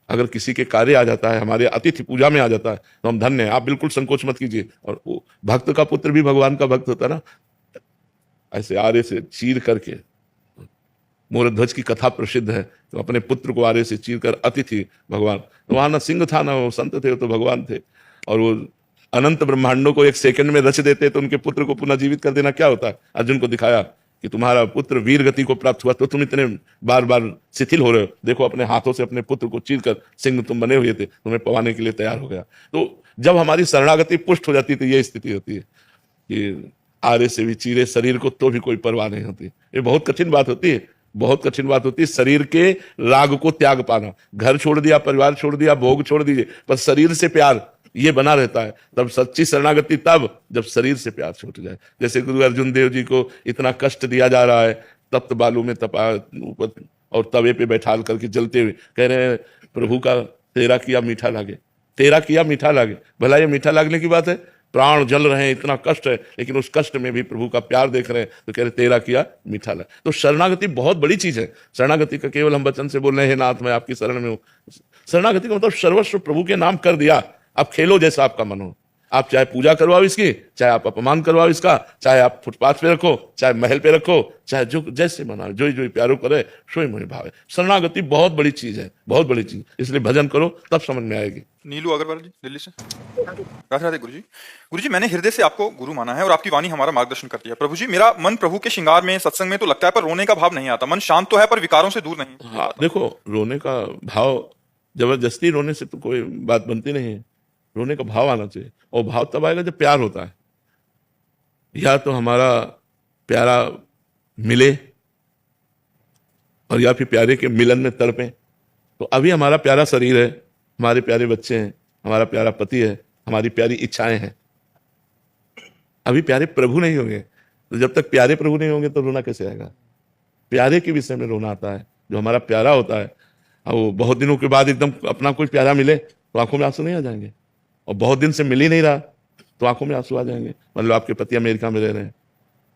अगर किसी के कार्य आ जाता है, हमारे अतिथि पूजा में आ जाता है तो हम धन्य हैं। आप बिल्कुल संकोच मत कीजिए। और वो भक्त का पुत्र भी भगवान का भक्त होता है ना, ऐसे आरे से चीर करके, मोर ध्वज की कथा प्रसिद्ध है, तो अपने पुत्र को आरे से चीर कर अतिथि भगवान। तो वहां ना सिंह था ना वो संत थे, तो भगवान थे। और वो अनंत ब्रह्मांडों को एक सेकंड में रच देते, तो उनके पुत्र को पुनः जीवित कर देना क्या होता है। अर्जुन को दिखाया कि तुम्हारा पुत्र वीर गति को प्राप्त हुआ तो तुम इतने बार बार शिथिल हो रहे हो। देखो अपने हाथों से अपने पुत्र को चीर कर सिंह तुम बने हुए थे, तुम्हें पवाने के लिए तैयार हो गया। तो जब हमारी शरणागति पुष्ट हो जाती है तो ये स्थिति होती है कि आरे से भी चीरे शरीर को तो भी कोई परवाह नहीं होती। ये बहुत कठिन बात होती है, बहुत कठिन बात होती है। शरीर के राग को त्याग पाना, घर छोड़ दिया, परिवार छोड़ दिया, भोग छोड़ दीजिए, पर शरीर से प्यार ये बना रहता है। तब सच्ची शरणागति तब जब शरीर से प्यार छूट जाए। जैसे गुरु अर्जुन देव जी को इतना कष्ट दिया जा रहा है, तप्त बालू में तपा ऊपर और तवे पे बैठाल करके जलते हुए कह रहे हैं प्रभु का तेरा किया मीठा लागे, तेरा किया मीठा लागे। भला ये मीठा लागने की बात है? प्राण जल रहे हैं, इतना कष्ट है, लेकिन उस कष्ट में भी प्रभु का प्यार देख रहे हैं तो कह रहे तेरा किया मीठा लगा। तो शरणागति बहुत बड़ी चीज है। शरणागति का केवल हम वचन से बोल रहे हैं नाथ मैं आपकी शरण में हूं। शरणागति का मतलब सर्वस्व प्रभु के नाम कर दिया। अब खेलो जैसा आपका मन हो। आप चाहे पूजा करवाओ इसकी, चाहे आप अपमान करवाओ इसका, चाहे आप फुटपाथ पे रखो, चाहे महल पे रखो, चाहे जो जैसे मनाओ, जो जो प्यारो करे सोई मोहि भावे। शरणागति बहुत बड़ी चीज है, बहुत बड़ी चीज, इसलिए भजन करो तब समझ में आएगी। नीलू अग्रवाल जी दिल्ली से। राधे राधे गुरु जी मैंने हृदय से आपको गुरु माना है और आपकी वाणी हमारा मार्गदर्शन करती है। प्रभु जी मेरा मन प्रभु के श्रृंगार में सत्संग में तो लगता है पर रोने का भाव नहीं आता। मन शांत तो है पर विकारों से दूर नहीं। हाँ देखो, रोने का भाव, जबरदस्ती रोने से तो कोई बात बनती नहीं है। रोने का भाव आना चाहिए, और भाव तब आएगा जब प्यार होता है। या तो हमारा प्यारा मिले और या फिर प्यारे के मिलन में तड़पे। तो अभी हमारा प्यारा शरीर है, हमारे प्यारे बच्चे हैं, हमारा प्यारा पति है, हमारी प्यारी इच्छाएं हैं। अभी प्यारे प्रभु नहीं होंगे, तो जब तक प्यारे प्रभु नहीं होंगे तो रोना कैसे आएगा। प्यारे के विषय में रोना आता है। जो हमारा प्यारा होता है, और वो बहुत दिनों के बाद एकदम अपना कोई प्यारा मिले तो आंखों में आंसू नहीं आ जाएंगे, और बहुत दिन से मिल ही नहीं रहा तो आंखों में आंसू आ जाएंगे। मतलब आपके पति अमेरिका में रह रहे हैं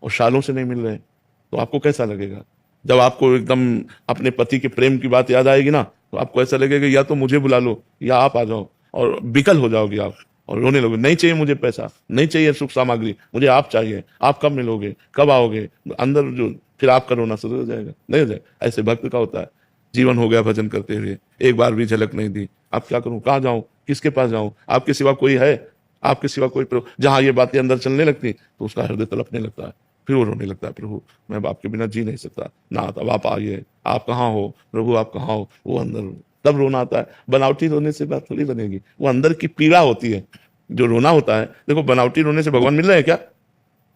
और सालों से नहीं मिल रहे हैं, तो आपको कैसा लगेगा। जब आपको एकदम अपने पति के प्रेम की बात याद आएगी ना, तो आपको ऐसा लगेगा या तो मुझे बुला लो या आप आ जाओ, और विकल हो जाओगे आप और रोने लगोगे। नहीं चाहिए मुझे पैसा, नहीं चाहिए सुख सामग्री, मुझे आप चाहिए। आप कब मिलोगे, कब आओगे, अंदर जो फिर आपका रोना शुरू हो जाएगा। नहीं हो जाएगा। ऐसे भक्त का होता है। जीवन हो गया भजन करते हुए, एक बार भी झलक नहीं दी। आप क्या करूं, कहाँ जाऊं, किसके पास जाऊं, आपके सिवा कोई है, आपके सिवा कोई प्रभु। जहां ये बातें अंदर चलने लगती तो उसका हृदय तड़पने लगता है, फिर वो रोने लगता है, प्रभु मैं आपके बिना जी नहीं सकता ना, अब आप आइए, आप कहाँ हो प्रभु, आप कहाँ हो। वो अंदर तब रोना आता है। बनावटी रोने से बात थोड़ी बनेगी, वो अंदर की पीड़ा होती है। जो रोना होता है, देखो बनावटी रोने से भगवान मिल रहे हैं क्या।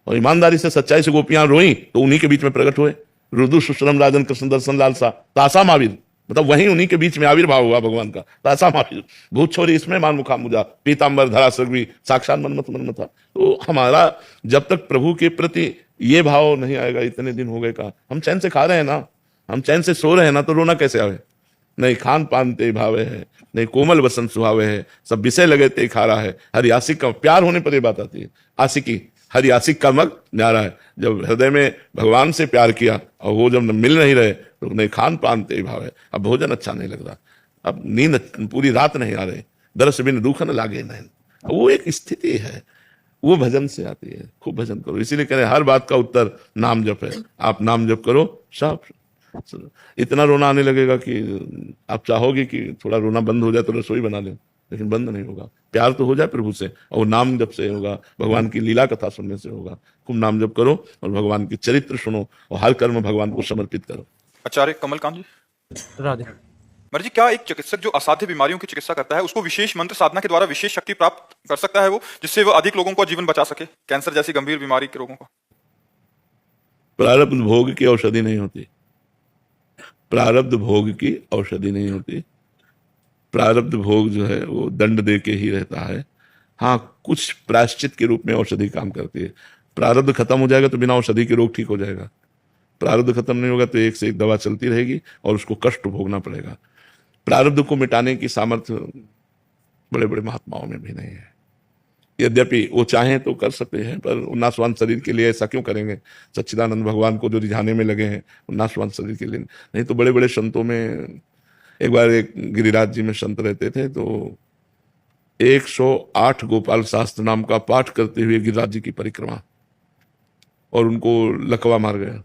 और ईमानदारी से सच्चाई से गोपियां रोई तो उन्हीं के बीच में प्रकट हुए। रुदु सुश्रम राजन कृष्ण दर्शन लालसा तासा महावीर, मतलब वहीं उन्हीं के बीच में आविर्भाव हुआ भगवान का। तासा महावीर भूत छोरी इसमें मान मुखा मुजा, पीताम्बर धरा सगवी साक्षात मनमत मन था। तो हमारा जब तक प्रभु के प्रति ये भाव नहीं आएगा, इतने दिन हो गए का, हम चैन से खा रहे हैं ना, हम चैन से सो रहे हैं ना, तो रोना कैसे आवे। नहीं खान पान ते भावे है, नहीं कोमल वसन सुहावे है, सब विषय लगे ते खारा है। हरि आशिक का प्यार होने पर ये बात आती है। आशिकी हरि आशिक का मग न्यारा है। जब हृदय में भगवान से प्यार किया और वो जब मिल नहीं रहे तो नहीं खान पान ते भाव है। अब भोजन अच्छा नहीं लग रहा, अब नींद पूरी रात नहीं आ रही, दरस बिन दुख न लागे नहीं। वो एक स्थिति है, वो भजन से आती है। खूब भजन करो, इसीलिए कह रहे हर बात का उत्तर नाम जप है। आप नाम जप करो, सब इतना रोना आने लगेगा कि आप चाहोगे कि थोड़ा रोना बंद हो जाए तो रसोई बना लें, लेकिन बंद नहीं होगा। प्यार तो हो जाए प्रभु से, और नाम जप से होगा, भगवान की लीला कथा सुनने से होगा। खूब नाम जप करो और भगवान की चरित्र सुनो और हर कर्म भगवान को समर्पित करो। आचार्य कमलकांत जी। राधे। महाराज जी क्या एक चिकित्सक जो असाध्य बीमारियों की चिकित्सा करता है उसको विशेष मंत्र साधना के द्वारा विशेष शक्ति प्राप्त कर सकता है वो, जिससे वो अधिक लोगों का जीवन बचा सके, कैंसर जैसी गंभीर बीमारी के रोगों को? प्रारब्ध भोग की औषधि नहीं होती, प्रारब्ध भोग की औषधि नहीं होती। प्रारब्ध भोग जो है वो दंड दे के ही रहता है। हाँ, कुछ प्रायश्चित के रूप में औषधि काम करती है। प्रारब्ध खत्म हो जाएगा तो बिना औषधि के रोग ठीक हो जाएगा। प्रारब्ध खत्म नहीं होगा तो एक से एक दवा चलती रहेगी और उसको कष्ट भोगना पड़ेगा। प्रारब्ध को मिटाने की सामर्थ्य बड़े बड़े महात्माओं में भी नहीं है। यद्यपि वो चाहें तो कर सकते हैं, पर नाशवान शरीर के लिए ऐसा क्यों करेंगे। सच्चिदानंद भगवान को जो रिझाने में लगे हैं नाशवान शरीर के लिए नहीं। तो बड़े बड़े संतों में, एक बार एक गिरिराज जी में संत रहते थे, तो 108 गोपाल शास्त्र नाम का पाठ करते हुए गिरिराज जी की परिक्रमा, और उनको लकवा मार गया।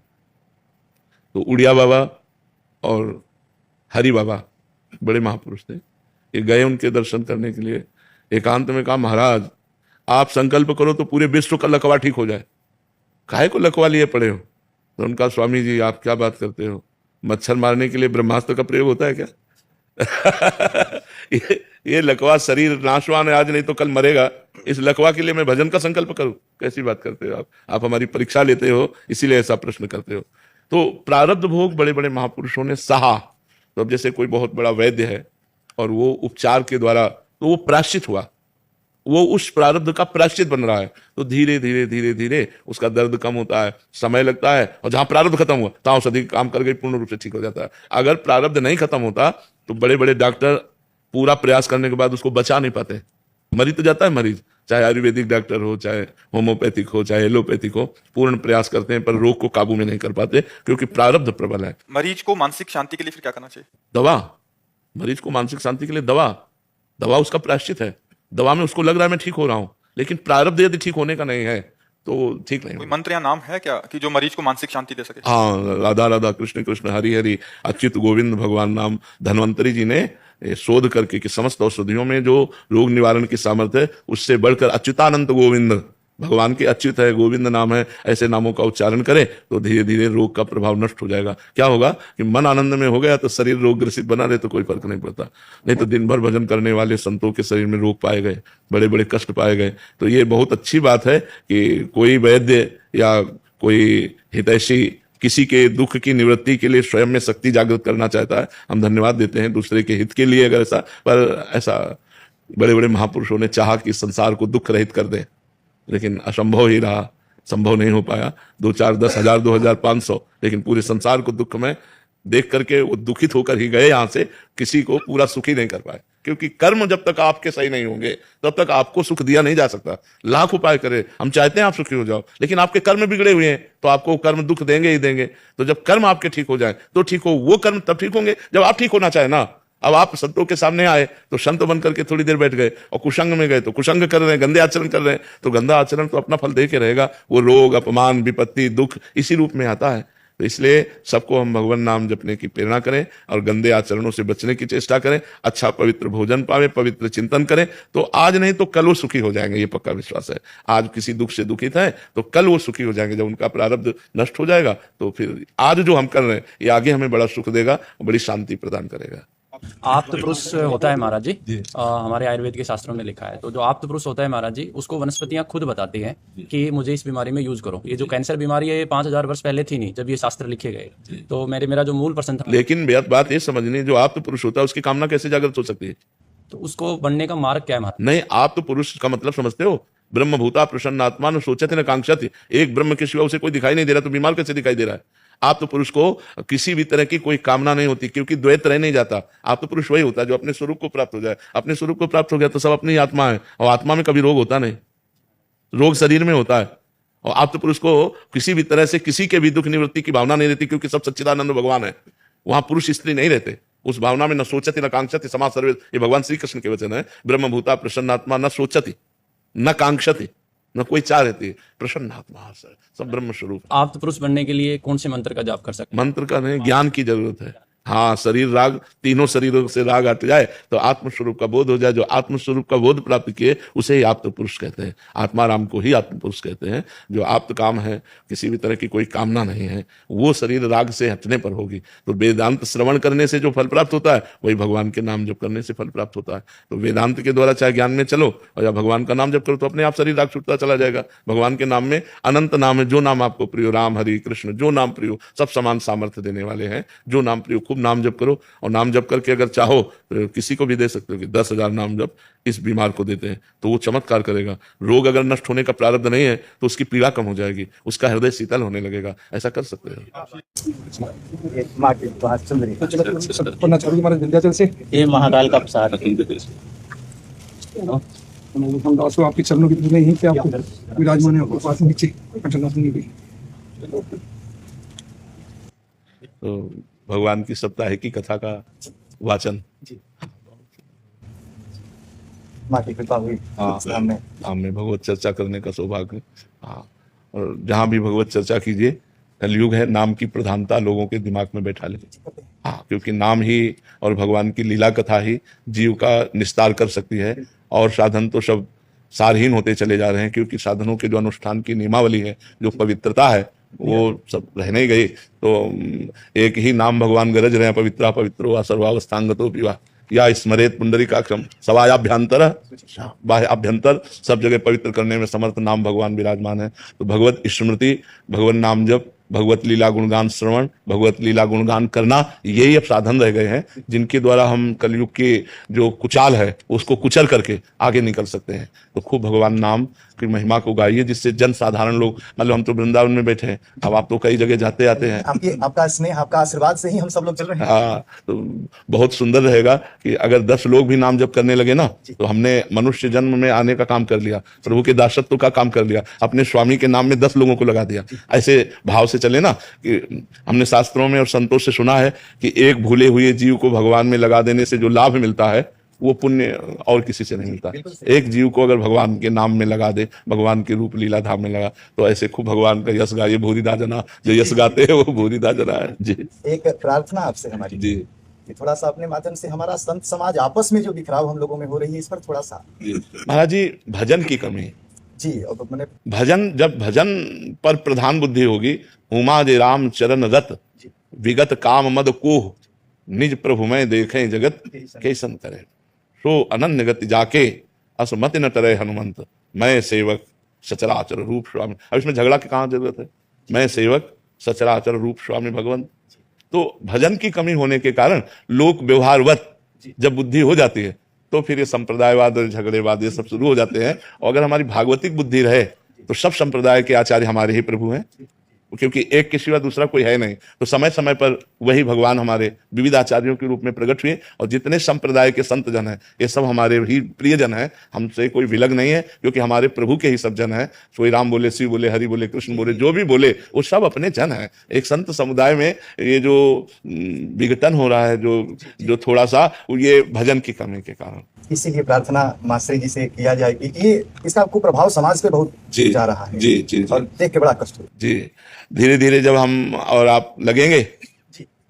तो उड़िया बाबा और हरि बाबा बड़े महापुरुष थे, ये गए उनके दर्शन करने के लिए। एकांत में कहा, महाराज आप संकल्प करो तो पूरे विश्व का लकवा ठीक हो जाए, काहे को लकवा लिए पड़े हो। तो उनका, स्वामी जी आप क्या बात करते हो, मच्छर मारने के लिए ब्रह्मास्त्र का प्रयोग होता है क्या। ये लकवा शरीर नाशवान है, आज नहीं तो कल मरेगा, इस लकवा के लिए मैं भजन का संकल्प करूं। कैसी बात करते हो आप हमारी परीक्षा लेते हो, इसीलिए ऐसा प्रश्न करते हो। तो प्रारब्ध भोग बड़े बड़े महापुरुषों ने सहा। तो अब जैसे कोई बहुत बड़ा वैद्य है और वो उपचार के द्वारा, तो वो प्रायश्चित हुआ, वो उस प्रारब्ध का प्रायश्चित बन रहा है। तो धीरे धीरे धीरे धीरे उसका दर्द कम होता है, समय लगता है, और जहां प्रारब्ध खत्म हुआ तहां औषधि काम कर गई, पूर्ण रूप से ठीक हो जाता है। अगर प्रारब्ध नहीं खत्म होता तो बड़े बड़े डॉक्टर पूरा प्रयास करने के बाद उसको बचा नहीं पाते, मरीज तो जाता है मरीज, चाहे आयुर्वेदिक डॉक्टर हो, चाहे होम्योपैथिक हो, चाहे एलोपैथिक हो, पूर्ण प्रयास करते हैं पर रोग को काबू में नहीं कर पाते, क्योंकि प्रारब्ध प्रबल है। मरीज को मानसिक शांति के लिए फिर क्या करना चाहिए? दवा। मरीज को मानसिक शांति के लिए दवा, दवा उसका प्रायश्चित है। दवा में उसको लग रहा है मैं ठीक हो रहा हूं, लेकिन प्रारब्ध यदि ठीक होने का नहीं है तो ठीक नहीं कोई होगा। मंत्र या नाम है क्या कि जो मरीज को मानसिक शांति दे सके? हाँ, राधा राधा कृष्ण कृष्ण हरि हरि अच्युत गोविंद भगवान नाम। धन्वंतरी जी ने शोध करके कि समस्त औषधियों में जो रोग निवारण की सामर्थ्य है उससे बढ़कर अच्युतानंत गोविंद, भगवान के अच्युत है, गोविंद नाम है, ऐसे नामों का उच्चारण करें तो धीरे धीरे रोग का प्रभाव नष्ट हो जाएगा। क्या होगा कि मन आनंद में हो गया तो शरीर रोग ग्रसित बना रहे तो कोई फर्क नहीं पड़ता। नहीं तो दिन भर भजन करने वाले संतों के शरीर में रोग पाए गए, बड़े बड़े कष्ट पाए गए। तो ये बहुत अच्छी बात है कि कोई वैद्य या कोई हितैषी किसी के दुख की निवृत्ति के लिए स्वयं में शक्ति जागृत करना चाहता है। हम धन्यवाद देते हैं दूसरे के हित के लिए अगर ऐसा, पर ऐसा बड़े बड़े महापुरुषों ने चाहा कि संसार को दुख रहित कर दें, लेकिन असंभव ही रहा, संभव नहीं हो पाया। 2 4 10 हजार 2500, लेकिन पूरे संसार को दुख में देख करके वो दुखित होकर ही गए यहाँ से, किसी को पूरा सुखी नहीं कर पाए। क्योंकि कर्म जब तक आपके सही नहीं होंगे तब तक आपको सुख दिया नहीं जा सकता। लाख उपाय करें, हम चाहते हैं आप सुखी हो जाओ, लेकिन आपके कर्म बिगड़े हुए हैं तो आपको कर्म दुख देंगे ही देंगे। तो जब कर्म आपके ठीक हो जाए तो ठीक हो, वो कर्म तब ठीक होंगे जब आप ठीक होना चाहे ना। अब आप संतों के सामने आए तो संत बन करके थोड़ी देर बैठ गए और कुसंग में गए तो कुसंग कर रहे हैं, गंदे आचरण कर रहे हैं, तो गंदा आचरण तो अपना फल दे के रहेगा। वो रोग, अपमान, विपत्ति, दुख इसी रूप में आता है। तो इसलिए सबको हम भगवान नाम जपने की प्रेरणा करें और गंदे आचरणों से बचने की चेष्टा करें। अच्छा पवित्र भोजन पावे, पवित्र चिंतन करें, तो आज नहीं तो कल वो सुखी हो जाएंगे, ये पक्का विश्वास है। आज किसी दुख से दुखित है तो कल वो सुखी हो जाएंगे। जब उनका प्रारब्ध नष्ट हो जाएगा तो फिर आज जो हम कर रहे हैं ये आगे हमें बड़ा सुख देगा, बड़ी शांति प्रदान करेगा। आप्त पुरुष होता है महाराज जी, हमारे आयुर्वेद के शास्त्रों में लिखा है। तो जो आप्त पुरुष होता है महाराज जी, उसको वनस्पतियां खुद बताती हैं कि मुझे इस बीमारी में यूज करो। ये जो कैंसर बीमारी है ये 5000 वर्ष पहले थी नहीं जब ये शास्त्र लिखे गए। तो मेरा जो मूल प्रश्न था, लेकिन बात ये समझनी, जो आप्त पुरुष होता है उसकी कामना कैसे जागृत हो सकती है? तो उसको बनने का मार्ग क्या है महाराज? नहीं, आप्त पुरुष का मतलब समझते हो? ब्रह्म भूता प्रसन्न आत्मा न सोचते न कांक्षति। एक ब्रह्म के सिवा उसे कोई दिखाई नहीं दे रहा तो बीमार कैसे दिखाई दे रहा है? आप तो पुरुष को किसी भी तरह की कोई कामना नहीं होती, क्योंकि द्वैत रह नहीं जाता। आप तो पुरुष वही होता है जो अपने स्वरूप को प्राप्त हो जाए। अपने स्वरूप को प्राप्त हो गया तो सब अपनी आत्मा है, और आत्मा में कभी रोग होता नहीं, रोग शरीर में होता है। और आप तो पुरुष को किसी भी तरह से किसी के भी दुख निवृत्ति की भावना नहीं रहती, क्योंकि सब सच्चिदानंद भगवान है। वहां पुरुष स्त्री नहीं रहते उस भावना में। न सोचती न कांक्षति समाज सर्वे, ये भगवान श्री कृष्ण के वचन है। ब्रह्म भूता प्रसन्नात्मा न सोचती न कांक्षति, न कोई चाह रहती है, प्रसन्न आत्मा सब ब्रह्म स्वरूप। आप पुरुष बनने के लिए कौन से मंत्र का जाप कर सकते हैं? मंत्र का नहीं, ज्ञान की जरूरत है। हाँ, शरीर राग, तीनों शरीरों से राग हट जाए तो आत्मस्वरूप का बोध हो जाए। जो आत्मस्वरूप का बोध प्राप्त किए उसे ही आप्त पुरुष कहते हैं। आत्मा राम को ही आत्म पुरुष कहते हैं। जो आप्त काम है, किसी भी तरह की कोई कामना नहीं है, वो शरीर राग से हटने पर होगी। तो वेदांत श्रवण करने से जो फल प्राप्त होता है वही भगवान के नाम जप करने से फल प्राप्त होता है। तो वेदांत के द्वारा चाहे ज्ञान में चलो और या भगवान का नाम जप करो तो अपने आप शरीर राग छूटता चला जाएगा। भगवान के नाम में अनंत नाम है। जो नाम आपको प्रिय, राम हरि कृष्ण, जो नाम प्रिय, सब समान सामर्थ्य देने वाले हैं। जो नाम प्रिय, खूब नाम जप करो। और नाम जप करके अगर चाहो तो किसी को भी दे सकते हो कि 10,000 नाम जप इस बीमार को देते हैं तो वो चमत्कार करेगा। रोग अगर नष्ट होने का प्रारब्ध नहीं है तो उसकी पीड़ा कम हो जाएगी, उसका हृदय शीतल होने लगेगा। ऐसा कर सकते हो। पढ़ना चालू हमारे विंध्याचल से। ये महाकाल का प्रसाद। हम दासों आपके चरणों की पूजन यहीं पे आपको विराजमान है, आपको पास नीचे घटना सुनी गई। तो भगवान की साप्ताहिकी कथा का वाचन हमें भगवत चर्चा करने का सौभाग्य। हाँ, और जहाँ भी भगवत चर्चा कीजिए, कलयुग है, नाम की प्रधानता लोगों के दिमाग में बैठा ले। हाँ, क्योंकि नाम ही और भगवान की लीला कथा ही जीव का निस्तार कर सकती है। और साधन तो सब सारहीन होते चले जा रहे हैं, क्योंकि साधनों के जो अनुष्ठान की नियमावली है, जो पवित्रता है, वो सब रहने गई। तो एक ही नाम भगवान गरज रहे हैं, पवित्रा पवित्रो सर्वावस्थांगतो पिवा या स्मरेत पुंडरीकाक्षम सवायाभ्यंतर बाह्याभ्यंतर, सब जगह पवित्र करने में समर्थ नाम भगवान विराजमान है। तो भगवत स्मृति, भगवत नाम जप, भगवत लीला गुणगान श्रवण, भगवत लीला गुणगान करना, यही अब साधन रह गए हैं जिनके द्वारा हम कलयुग की जो कुचाल है उसको कुचल करके आगे निकल सकते हैं। तो खूब भगवान नाम की महिमा को गाइए, जिससे जन साधारण लोग, मतलब हम तो वृंदावन में बैठे हैं, अब आप तो कई जगह जाते आते हैं। आपका स्नेह, आपका आशीर्वाद से ही हम सब लोग चल रहे हैं। हाँ, तो बहुत सुंदर रहेगा कि अगर 10 लोग भी नाम जप करने लगे ना, तो हमने मनुष्य जन्म में आने का काम कर लिया, प्रभु के दासत्व का काम कर लिया, अपने स्वामी के नाम में 10 लोगों को लगा दिया। ऐसे भाव से चले ना, कि हमने शास्त्रों में और संतों से सुना है कि एक भूले हुए जीव को भगवान में लगा देने से जो लाभ मिलता है वो पुण्य और किसी से नहीं मिलता। एक जीव को अगर भगवान के नाम में लगा दे, भगवान के रूप लीला धाम में लगा, तो ऐसे खूब भगवान का यश गाइए। भूरिदा जना, जो यश गाते हैं वो भूरिदा जना है जी। एक प्रार्थना आपसे हमारी जी कि थोड़ा सा अपने माध्यम से हमारा संत समाज आपस में जो बिखराव हम लोगों में हो रही है, इस पर थोड़ा सा। जी महाराज जी, भजन की कमी जी, और मैंने भजन, जब भजन पर प्रधान बुद्धि होगी, उमा जे राम चरण रत, विगत काम मद कोह, निज प्रभु में देखें जगत कैसन करे, सो अनन्य गति जाके असमति न टरे हनुमंत, मैं सेवक सचराचर रूप स्वामी। अब इसमें झगड़ा की कहाँ जरूरत है, मैं सेवक सचराचर रूप स्वामी भगवंत। तो भजन की कमी होने के कारण लोक व्यवहारवत जब बुद्धि हो जाती है, तो फिर ये संप्रदायवाद और झगड़ेवाद ये सब शुरू हो जाते हैं। और अगर हमारी भागवतिक बुद्धि रहे तो सब संप्रदाय के आचार्य हमारे ही प्रभु हैं, क्योंकि एक के सिवा दूसरा कोई है नहीं। तो समय समय पर वही भगवान हमारे विविध आचार्यों के रूप में प्रकट हुए, और जितने संप्रदाय के संत जन हैं ये सब हमारे ही प्रिय जन हैं, हमसे कोई विलग नहीं है, क्योंकि हमारे प्रभु के ही सब जन हैं। कोई राम बोले, शिव बोले, हरि बोले, कृष्ण बोले, जो भी बोले वो सब अपने जन हैं। एक संत समुदाय में ये जो विघटन हो रहा है, जो थोड़ा सा, ये भजन की कमी के कारण। इसीलिए प्रार्थना मास्टर जी से किया जाए कि ये इसका कुप्रभाव समाज पे बहुत जा रहा है। जी जी और देख के बड़ा कष्ट हो जी। धीरे धीरे जब हम और आप लगेंगे,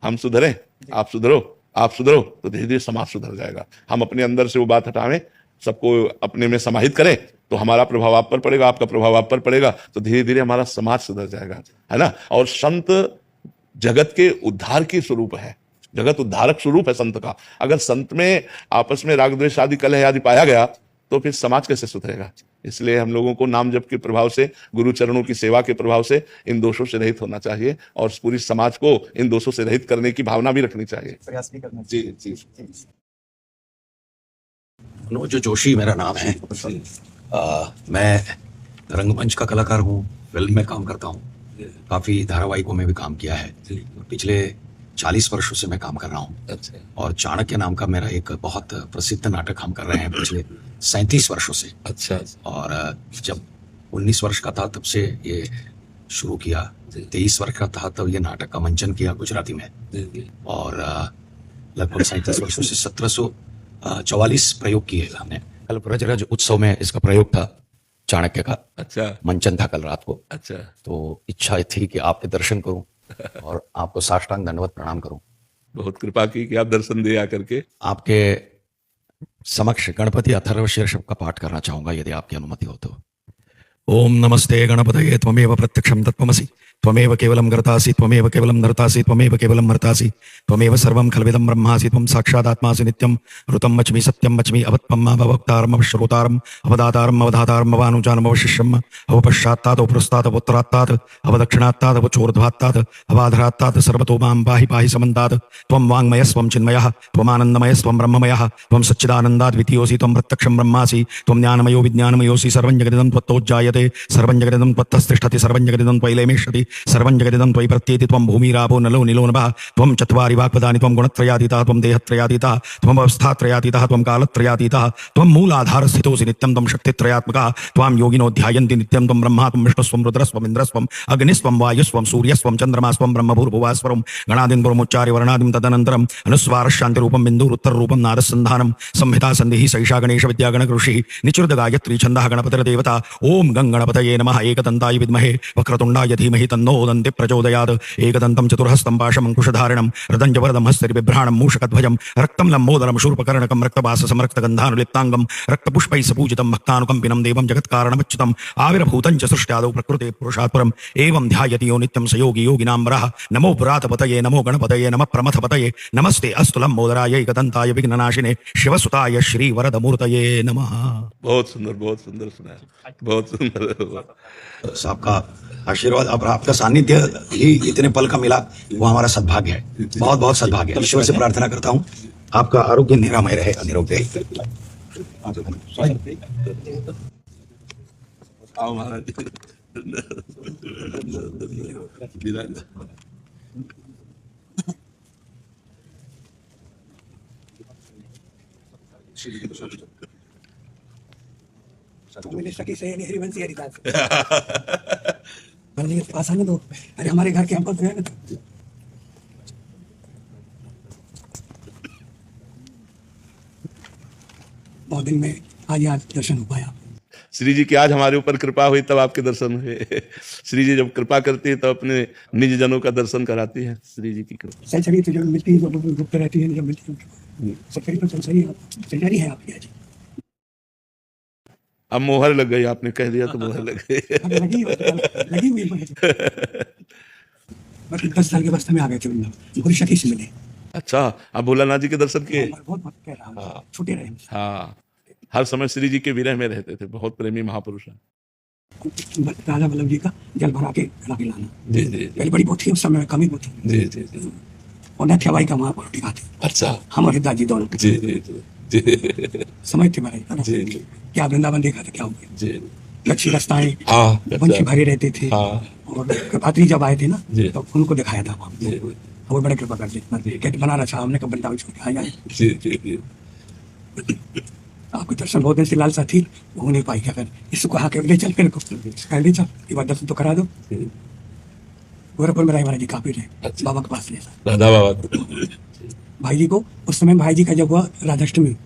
हम सुधरें, आप सुधरो, आप सुधरो, तो धीरे धीरे समाज सुधर जाएगा। हम अपने अंदर से वो बात हटावें, सबको अपने में समाहित करें, तो हमारा प्रभाव आप पर पड़ेगा, आपका प्रभाव आप पर पड़ेगा, तो धीरे धीरे हमारा समाज सुधर जाएगा, है ना। और संत जगत के उद्धार की स्वरूप है, जगत उद्धारक स्वरूप है संत का। अगर संत में आपस में राग द्वेष आदि कलह आदि पाया गया, तो फिर समाज कैसे सुधरेगा। इसलिए हम लोगों को नाम जप के प्रभाव से, गुरु चरणों की सेवा के प्रभाव से इन दोषों से रहित होना चाहिए, और पूरी समाज को इन दोषों से रहित करने की भावना भी रखनी चाहिए। प्रयास भी करना जी जी। मनोज जोशी मेरा नाम है। मैं रंगमंच का कलाकार हूँ, फिल्म में काम करता हूँ, काफ़ी धारावाहिकों में भी काम किया है। पिछले 40 वर्षों से मैं काम कर रहा हूँ। और चाणक्य नाम का मेरा एक बहुत प्रसिद्ध नाटक हम कर रहे हैं पिछले 37 वर्षों से। अच्छा। और जब 19 वर्ष का था तब से ये शुरू किया, 23 वर्ष का था तब ये नाटक का मंचन किया गुजराती में, और लगभग 37 वर्षों से 1744 प्रयोग किए हमने। कल ब्रजराज उत्सव में इसका प्रयोग था, चाणक्य का। अच्छा। मंचन था कल रात को। अच्छा। तो इच्छा थी कि आपके दर्शन करूं और आपको साष्टांग दंडवत प्रणाम करूं। बहुत कृपा की कि आप दर्शन दे आकर के। आपके समक्ष गणपति अथर्वशीर्ष का पाठ करना चाहूंगा, यदि आपकी अनुमति हो तो। ओम नमस्ते गणपतये त्वमेव प्रत्यक्षं तत्त्वमसि, त्वमेव केवलं कर्तासि, त्वमेव केवलं धर्तासि, त्वमेव केवलं मर्तासि, त्वमेव सर्वं खल्विदं ब्रह्मासि, त्वं साक्षादात्मासि नित्यं ऋतं वच्मि सत्यं वच्मि अवत्पम् अवक्तारम् अवश्रोतारम् अवदातारम् अवधातारम् अवानुजानम् अवशिष्यम् अवपश्चात्तात् उपृष्टात् अवोत्तरात्तात् अवदक्षिणात्तात् अवचोर्ध्वात्तात् अवाधरात्तात् सर्वतो मां पाहि पाहि समन्तात्। त्वं वाङ्मयस्त्वं चिन्मयः, त्वमानन्दमयस्त्वं ब्रह्ममयः, त्वं सच्चिदानन्दाद्वितीयोऽसि, त्वं प्रत्यक्षं ब्रह्मासि, त्वं ज्ञानमयो विज्ञानमयोऽसि, सर्वं जगदिदं त्वत्तोज्जायते, सर्वं जगदिदं त्वत्तस्तिष्ठति, सर्वं जगदिदं त्वयिलेमेष्यति, सर्वं जगदिदं त्वयि प्रत्येति, त्वं भूमिरापो नलो निलो नभः, त्वं चत्वारि वाक्पदानि, त्वं गुणत्रयातीतः, त्वं देहत्रयातीतः, त्वं अवस्थात्रयातीतः, त्वं कालत्रयातीतः, त्वं मूलाधारस्थितोऽसि नित्यं, त्वं शक्तित्रयात्मकः, त्वां योगिनो ध्यायन्ति नित्यं, त्वं ब्रह्मा, त्वं विष्णुस्त्वं रुद्रस्त्वं इन्द्रस्त्वं अग्निस्त्वं वायुस्त्वं सूर्यस्त्वं चन्द्रमास्त्वं ब्रह्मभूर्भुवस्वरं गणादिं गुरुमुच्चार्य वर्णादिं तदनन्तरम् अनुस्वारशान्तिरूपं बिन्दुरुत्तररूपं नादसन्धानं संहिता सन्धिः सैषा गणेश विद्यागणकृषिः निचृत गायत्री छन्दः गणपतिर्देवता। ओम गं गणपतये नमः। एकदन्ताय विद्महे वक्रतुण्डाय धीमहि तन्नो दन्ति प्रचोदयात्। एकदन्तं चतुर्हस्तं पाशमङ्कुशधारिणं रदञ्जवरदं हस्तरिबिभ्राणं मूषकध्वजं रक्तं लम्बोदरं शूर्पकर्णकं रक्तवाससमरक्तगन्धानुलिप्ताङ्गं रक्तपुष्पैः सपूजितं भक्तानुकम्पिनं देवं जगत्कारणमच्युतम् आविर्भूतं च सृष्ट्यादौ प्रकृते पुरुषात् परम् एवं ध्यायति यो नित्यं स योगी योगिनां वरः। नमो व्रातपतये नमो गणपतये नमः प्रमथपतये नमस्ते अस्तु लम्बोदराय एकदन्ताय विघ्ननाशिने शिवसुताय श्रीवरदमूर्तये नमः। बहुत सुंदर सुना है, बहुत सुंदर। आपका आशीर्वाद और आपका सानिध्य ही इतने पल का मिला, वो हमारा सद्भाग्य है, बहुत बहुत सद्भाग्य है। ईश्वर से प्रार्थना करता हूँ आपका आरोग्य निरामय रहे, निरोग रहे। आओ महाराज। पास आने दो, अरे हमारे घर कैंपस जो है ना, बहुत दिन में आज दर्शन हो पाया। श्री जी की आज हमारे ऊपर कृपा हुई तब आपके दर्शन हुए। श्री जी जब कृपा करती है तो अपने निज जनों का दर्शन कराती है। श्री जी की कृपा सही तो जब मिलती है तो ग्रुप पे रहती है, जब मिलती है सही तो सही सही है आपकी आज। अब मोहर लग गई, आपने कह दिया तो मोहर लग गई। लगी हुई बस 10 साल के बस्ते में आ गए थे वृंदावन, गुरु सखी से मिले। अच्छा, अब भोलानाथ जी के दर्शन किए? बहुत कह रहा हूँ, छूटे रहे। हाँ, हर समय श्री जी के विरह में रहते थे, बहुत प्रेमी महापुरुष हैं। राजा वल्लभ जी का जल भरा के खड़ा के लाना, जी जी पहले बड़ी बहुत थी, उस समय कमी बहुत थी। जी जी जी। और नथ्याबाई का वहाँ पर टिका थे। अच्छा, हम और हिदास जी दोनों जी जी जी समझ थे महाराज जी जी क्या वृंदावन देखा था क्या हो गया। जी। लच्छी रास्ताएं हाँ, वंशी भरे रहते थे। हाँ। और पात्री जब आए थे ना जी। तो उनको दिखाया था वहाँ। जी वो बड़े कृपा करते कहते बना रहा था हमने कब वृंदावन छोड़ के आ जाए। जी जी जी। आपके दर्शन बहुत ऐसी लालसा थी, हो नहीं पाई। क्या कर इसको कहा के ले चल फिर को कह ले चल एक बार दर्शन तो करा दो। गोरखपुर में राय महाराज जी काफी रहे, बाबा के पास ले राधा बाबा भाई जी को। उस समय भाई जी का जब हुआ राधाष्टमी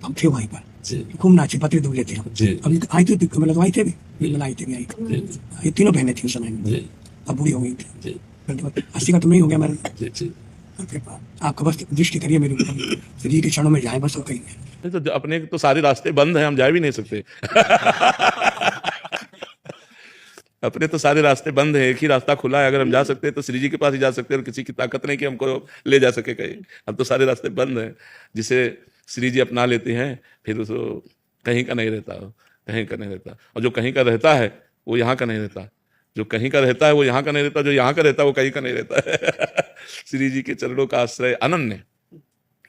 हम थे वहीं पर, जी खूब नाचे पत्र दूले थे हम। जी। हम आई थी मतलब तो आई थे भी आई थी आई ये तीनों बहनें थी उस समय में। जी अब बूढ़ी हो गई थी, जी 80 का तो नहीं हो गया मेरा। जी जी। आपका बस दृष्टि करिए मेरे ऊपर, श्री के क्षणों में जाए बस और कहीं। नहीं तो अपने तो सारे रास्ते बंद हैं, हम जा भी नहीं सकते। अपने तो सारे रास्ते बंद हैं, एक ही रास्ता खुला है। अगर हम जा सकते हैं तो श्री जी के पास ही जा सकते हैं, और किसी की ताकत नहीं कि हमको ले जा सके कहीं। अब तो सारे रास्ते बंद हैं। जिसे श्री जी अपना लेते हैं फिर उसको कहीं का नहीं रहता, कहीं का नहीं रहता। और जो कहीं का रहता है वो यहाँ का नहीं रहता, जो कहीं का रहता है वो यहाँ का नहीं रहता, जो यहाँ का रहता है वो कहीं का नहीं रहता है। श्री जी के चरणों का आश्रय अनन्य,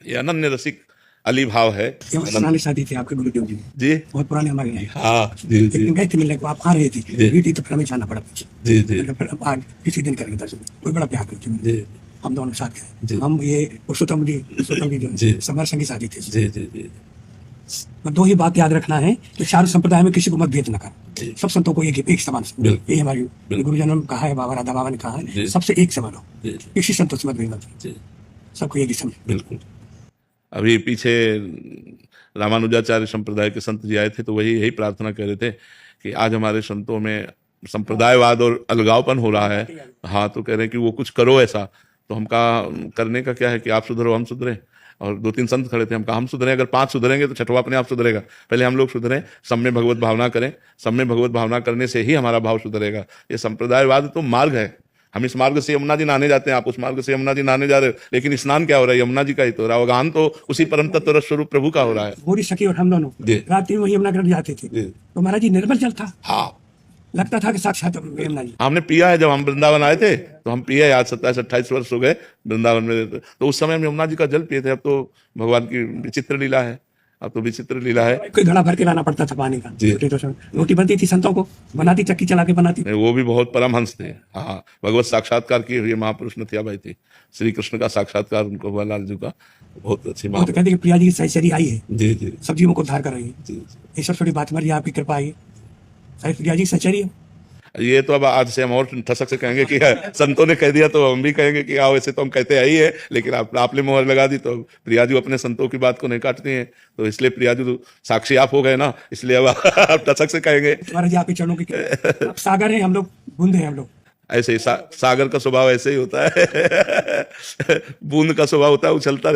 ये अनन्य रसिक अली भाव है। पुराने शादी थे आपके गुरुदेव जी जी बहुत पुराने हमारे यहाँ। हाँ जी जी लेकिन गए थे मिलने को, आप आ रहे थे ड्यूटी तो फिर हमें जाना पड़ा पीछे। जी जी फिर अब आज किसी दिन करेंगे दर्शन, कोई बड़ा प्यार करते हैं। जी हम दोनों साथ जी। गए। हम ये पुरुषोत्तम जी जी। समर संगी शादी थे। जी जी जी दो ही बात याद रखना है कि चार संप्रदाय में किसी को मतभेद न जी। कर, सब संतों को एक समान समझो। बिल्कुल। ये हमारी बिल्कुल। गुरुजनों ने कहा है, बाबा राधा बाबा ने कहा है, जी। सबसे एक समान हो, जी किसी संतों से मतभेद मत करो, जी सबको एक ही समझो। बिल्कुल। अभी पीछे रामानुजाचार्य संप्रदाय के संत जी आए थे तो वही यही प्रार्थना कर रहे थे कि आज हमारे संतों में संप्रदायवाद और अलगावपन हो रहा है। हाँ, तो कह रहे हैं कि वो कुछ करो ऐसा। तो हम कहा करने का क्या है कि आप सुधरो हम सुधरे। और 2-3 संत खड़े थे, हम कहा हम सुधरें, अगर 5 सुधरेंगे तो छठवां अपने आप सुधरेगा। पहले हम लोग सुधरें, सब में भगवत भावना करें, सब में भगवत भावना करने से ही हमारा भाव सुधरेगा। ये संप्रदायवाद तो मार्ग है, हम इस मार्ग से यमुना जी नहाने जाते हैं, आप उस मार्ग से यमुना जी नहाने जा रहे हो, लेकिन स्नान क्या हो रहा है? यमुना जी का ही तो हो रहा है। गान तो उसी परम तत्व रस स्वरूप प्रभु का हो रहा है। पूरी सखी और हम दोनों जी। रात 3 बजे यमुना घाट जाते थे जी। तो महाराज जी निर्मल जल था, हाँ, लगता था कि साक्षात यमुना जी। हमने पिया है। जब हम वृंदावन आए थे तो हम पिए, आज 27-28 वर्ष हो गए वृंदावन में, तो उस समय हम यमुना जी का जल पिए थे। अब तो भगवान की विचित्र लीला है, अब तो विचित्र लीला है। कोई घड़ा भर के लाना पड़ता था पानी का। जी। तो रोटी बनती थी, संतों को बनाती, चक्की चला के बनाती। वो भी बहुत परमहंस थे। हाँ, भगवत साक्षात्कार किए हुए महापुरुष नथियाबाई थी। श्री कृष्ण का साक्षात्कार उनको हुआ, लाल जी का। बहुत अच्छी वो तो कहते कि प्रिया जी की सहचरी आई है, जी जी सब जीवों को उद्धार कर रही है। जी। ये सब थोड़ी बात हमारी आपकी कृपा आई है, प्रिया जी सहचरी है। ये तो अब आज से हम और ठसक से कहेंगे कि संतों ने कह दिया तो हम भी कहेंगे कि आओ, ऐसे तो हम कहते आई है, लेकिन आपने मोहर लगा दी तो प्रियाजू अपने संतों की बात को नहीं काटती हैं, तो इसलिए प्रियाजू साक्षी आप हो गए ना, इसलिए अब आप ठसक से कहेंगे। महाराज जी आपके चरणों की आप सागर हैं, हम लोग बूंद हैं। हम लोग ऐसे ही सागर का स्वभाव ऐसे ही होता है। बूंद का स्वभाव होता है, उछलता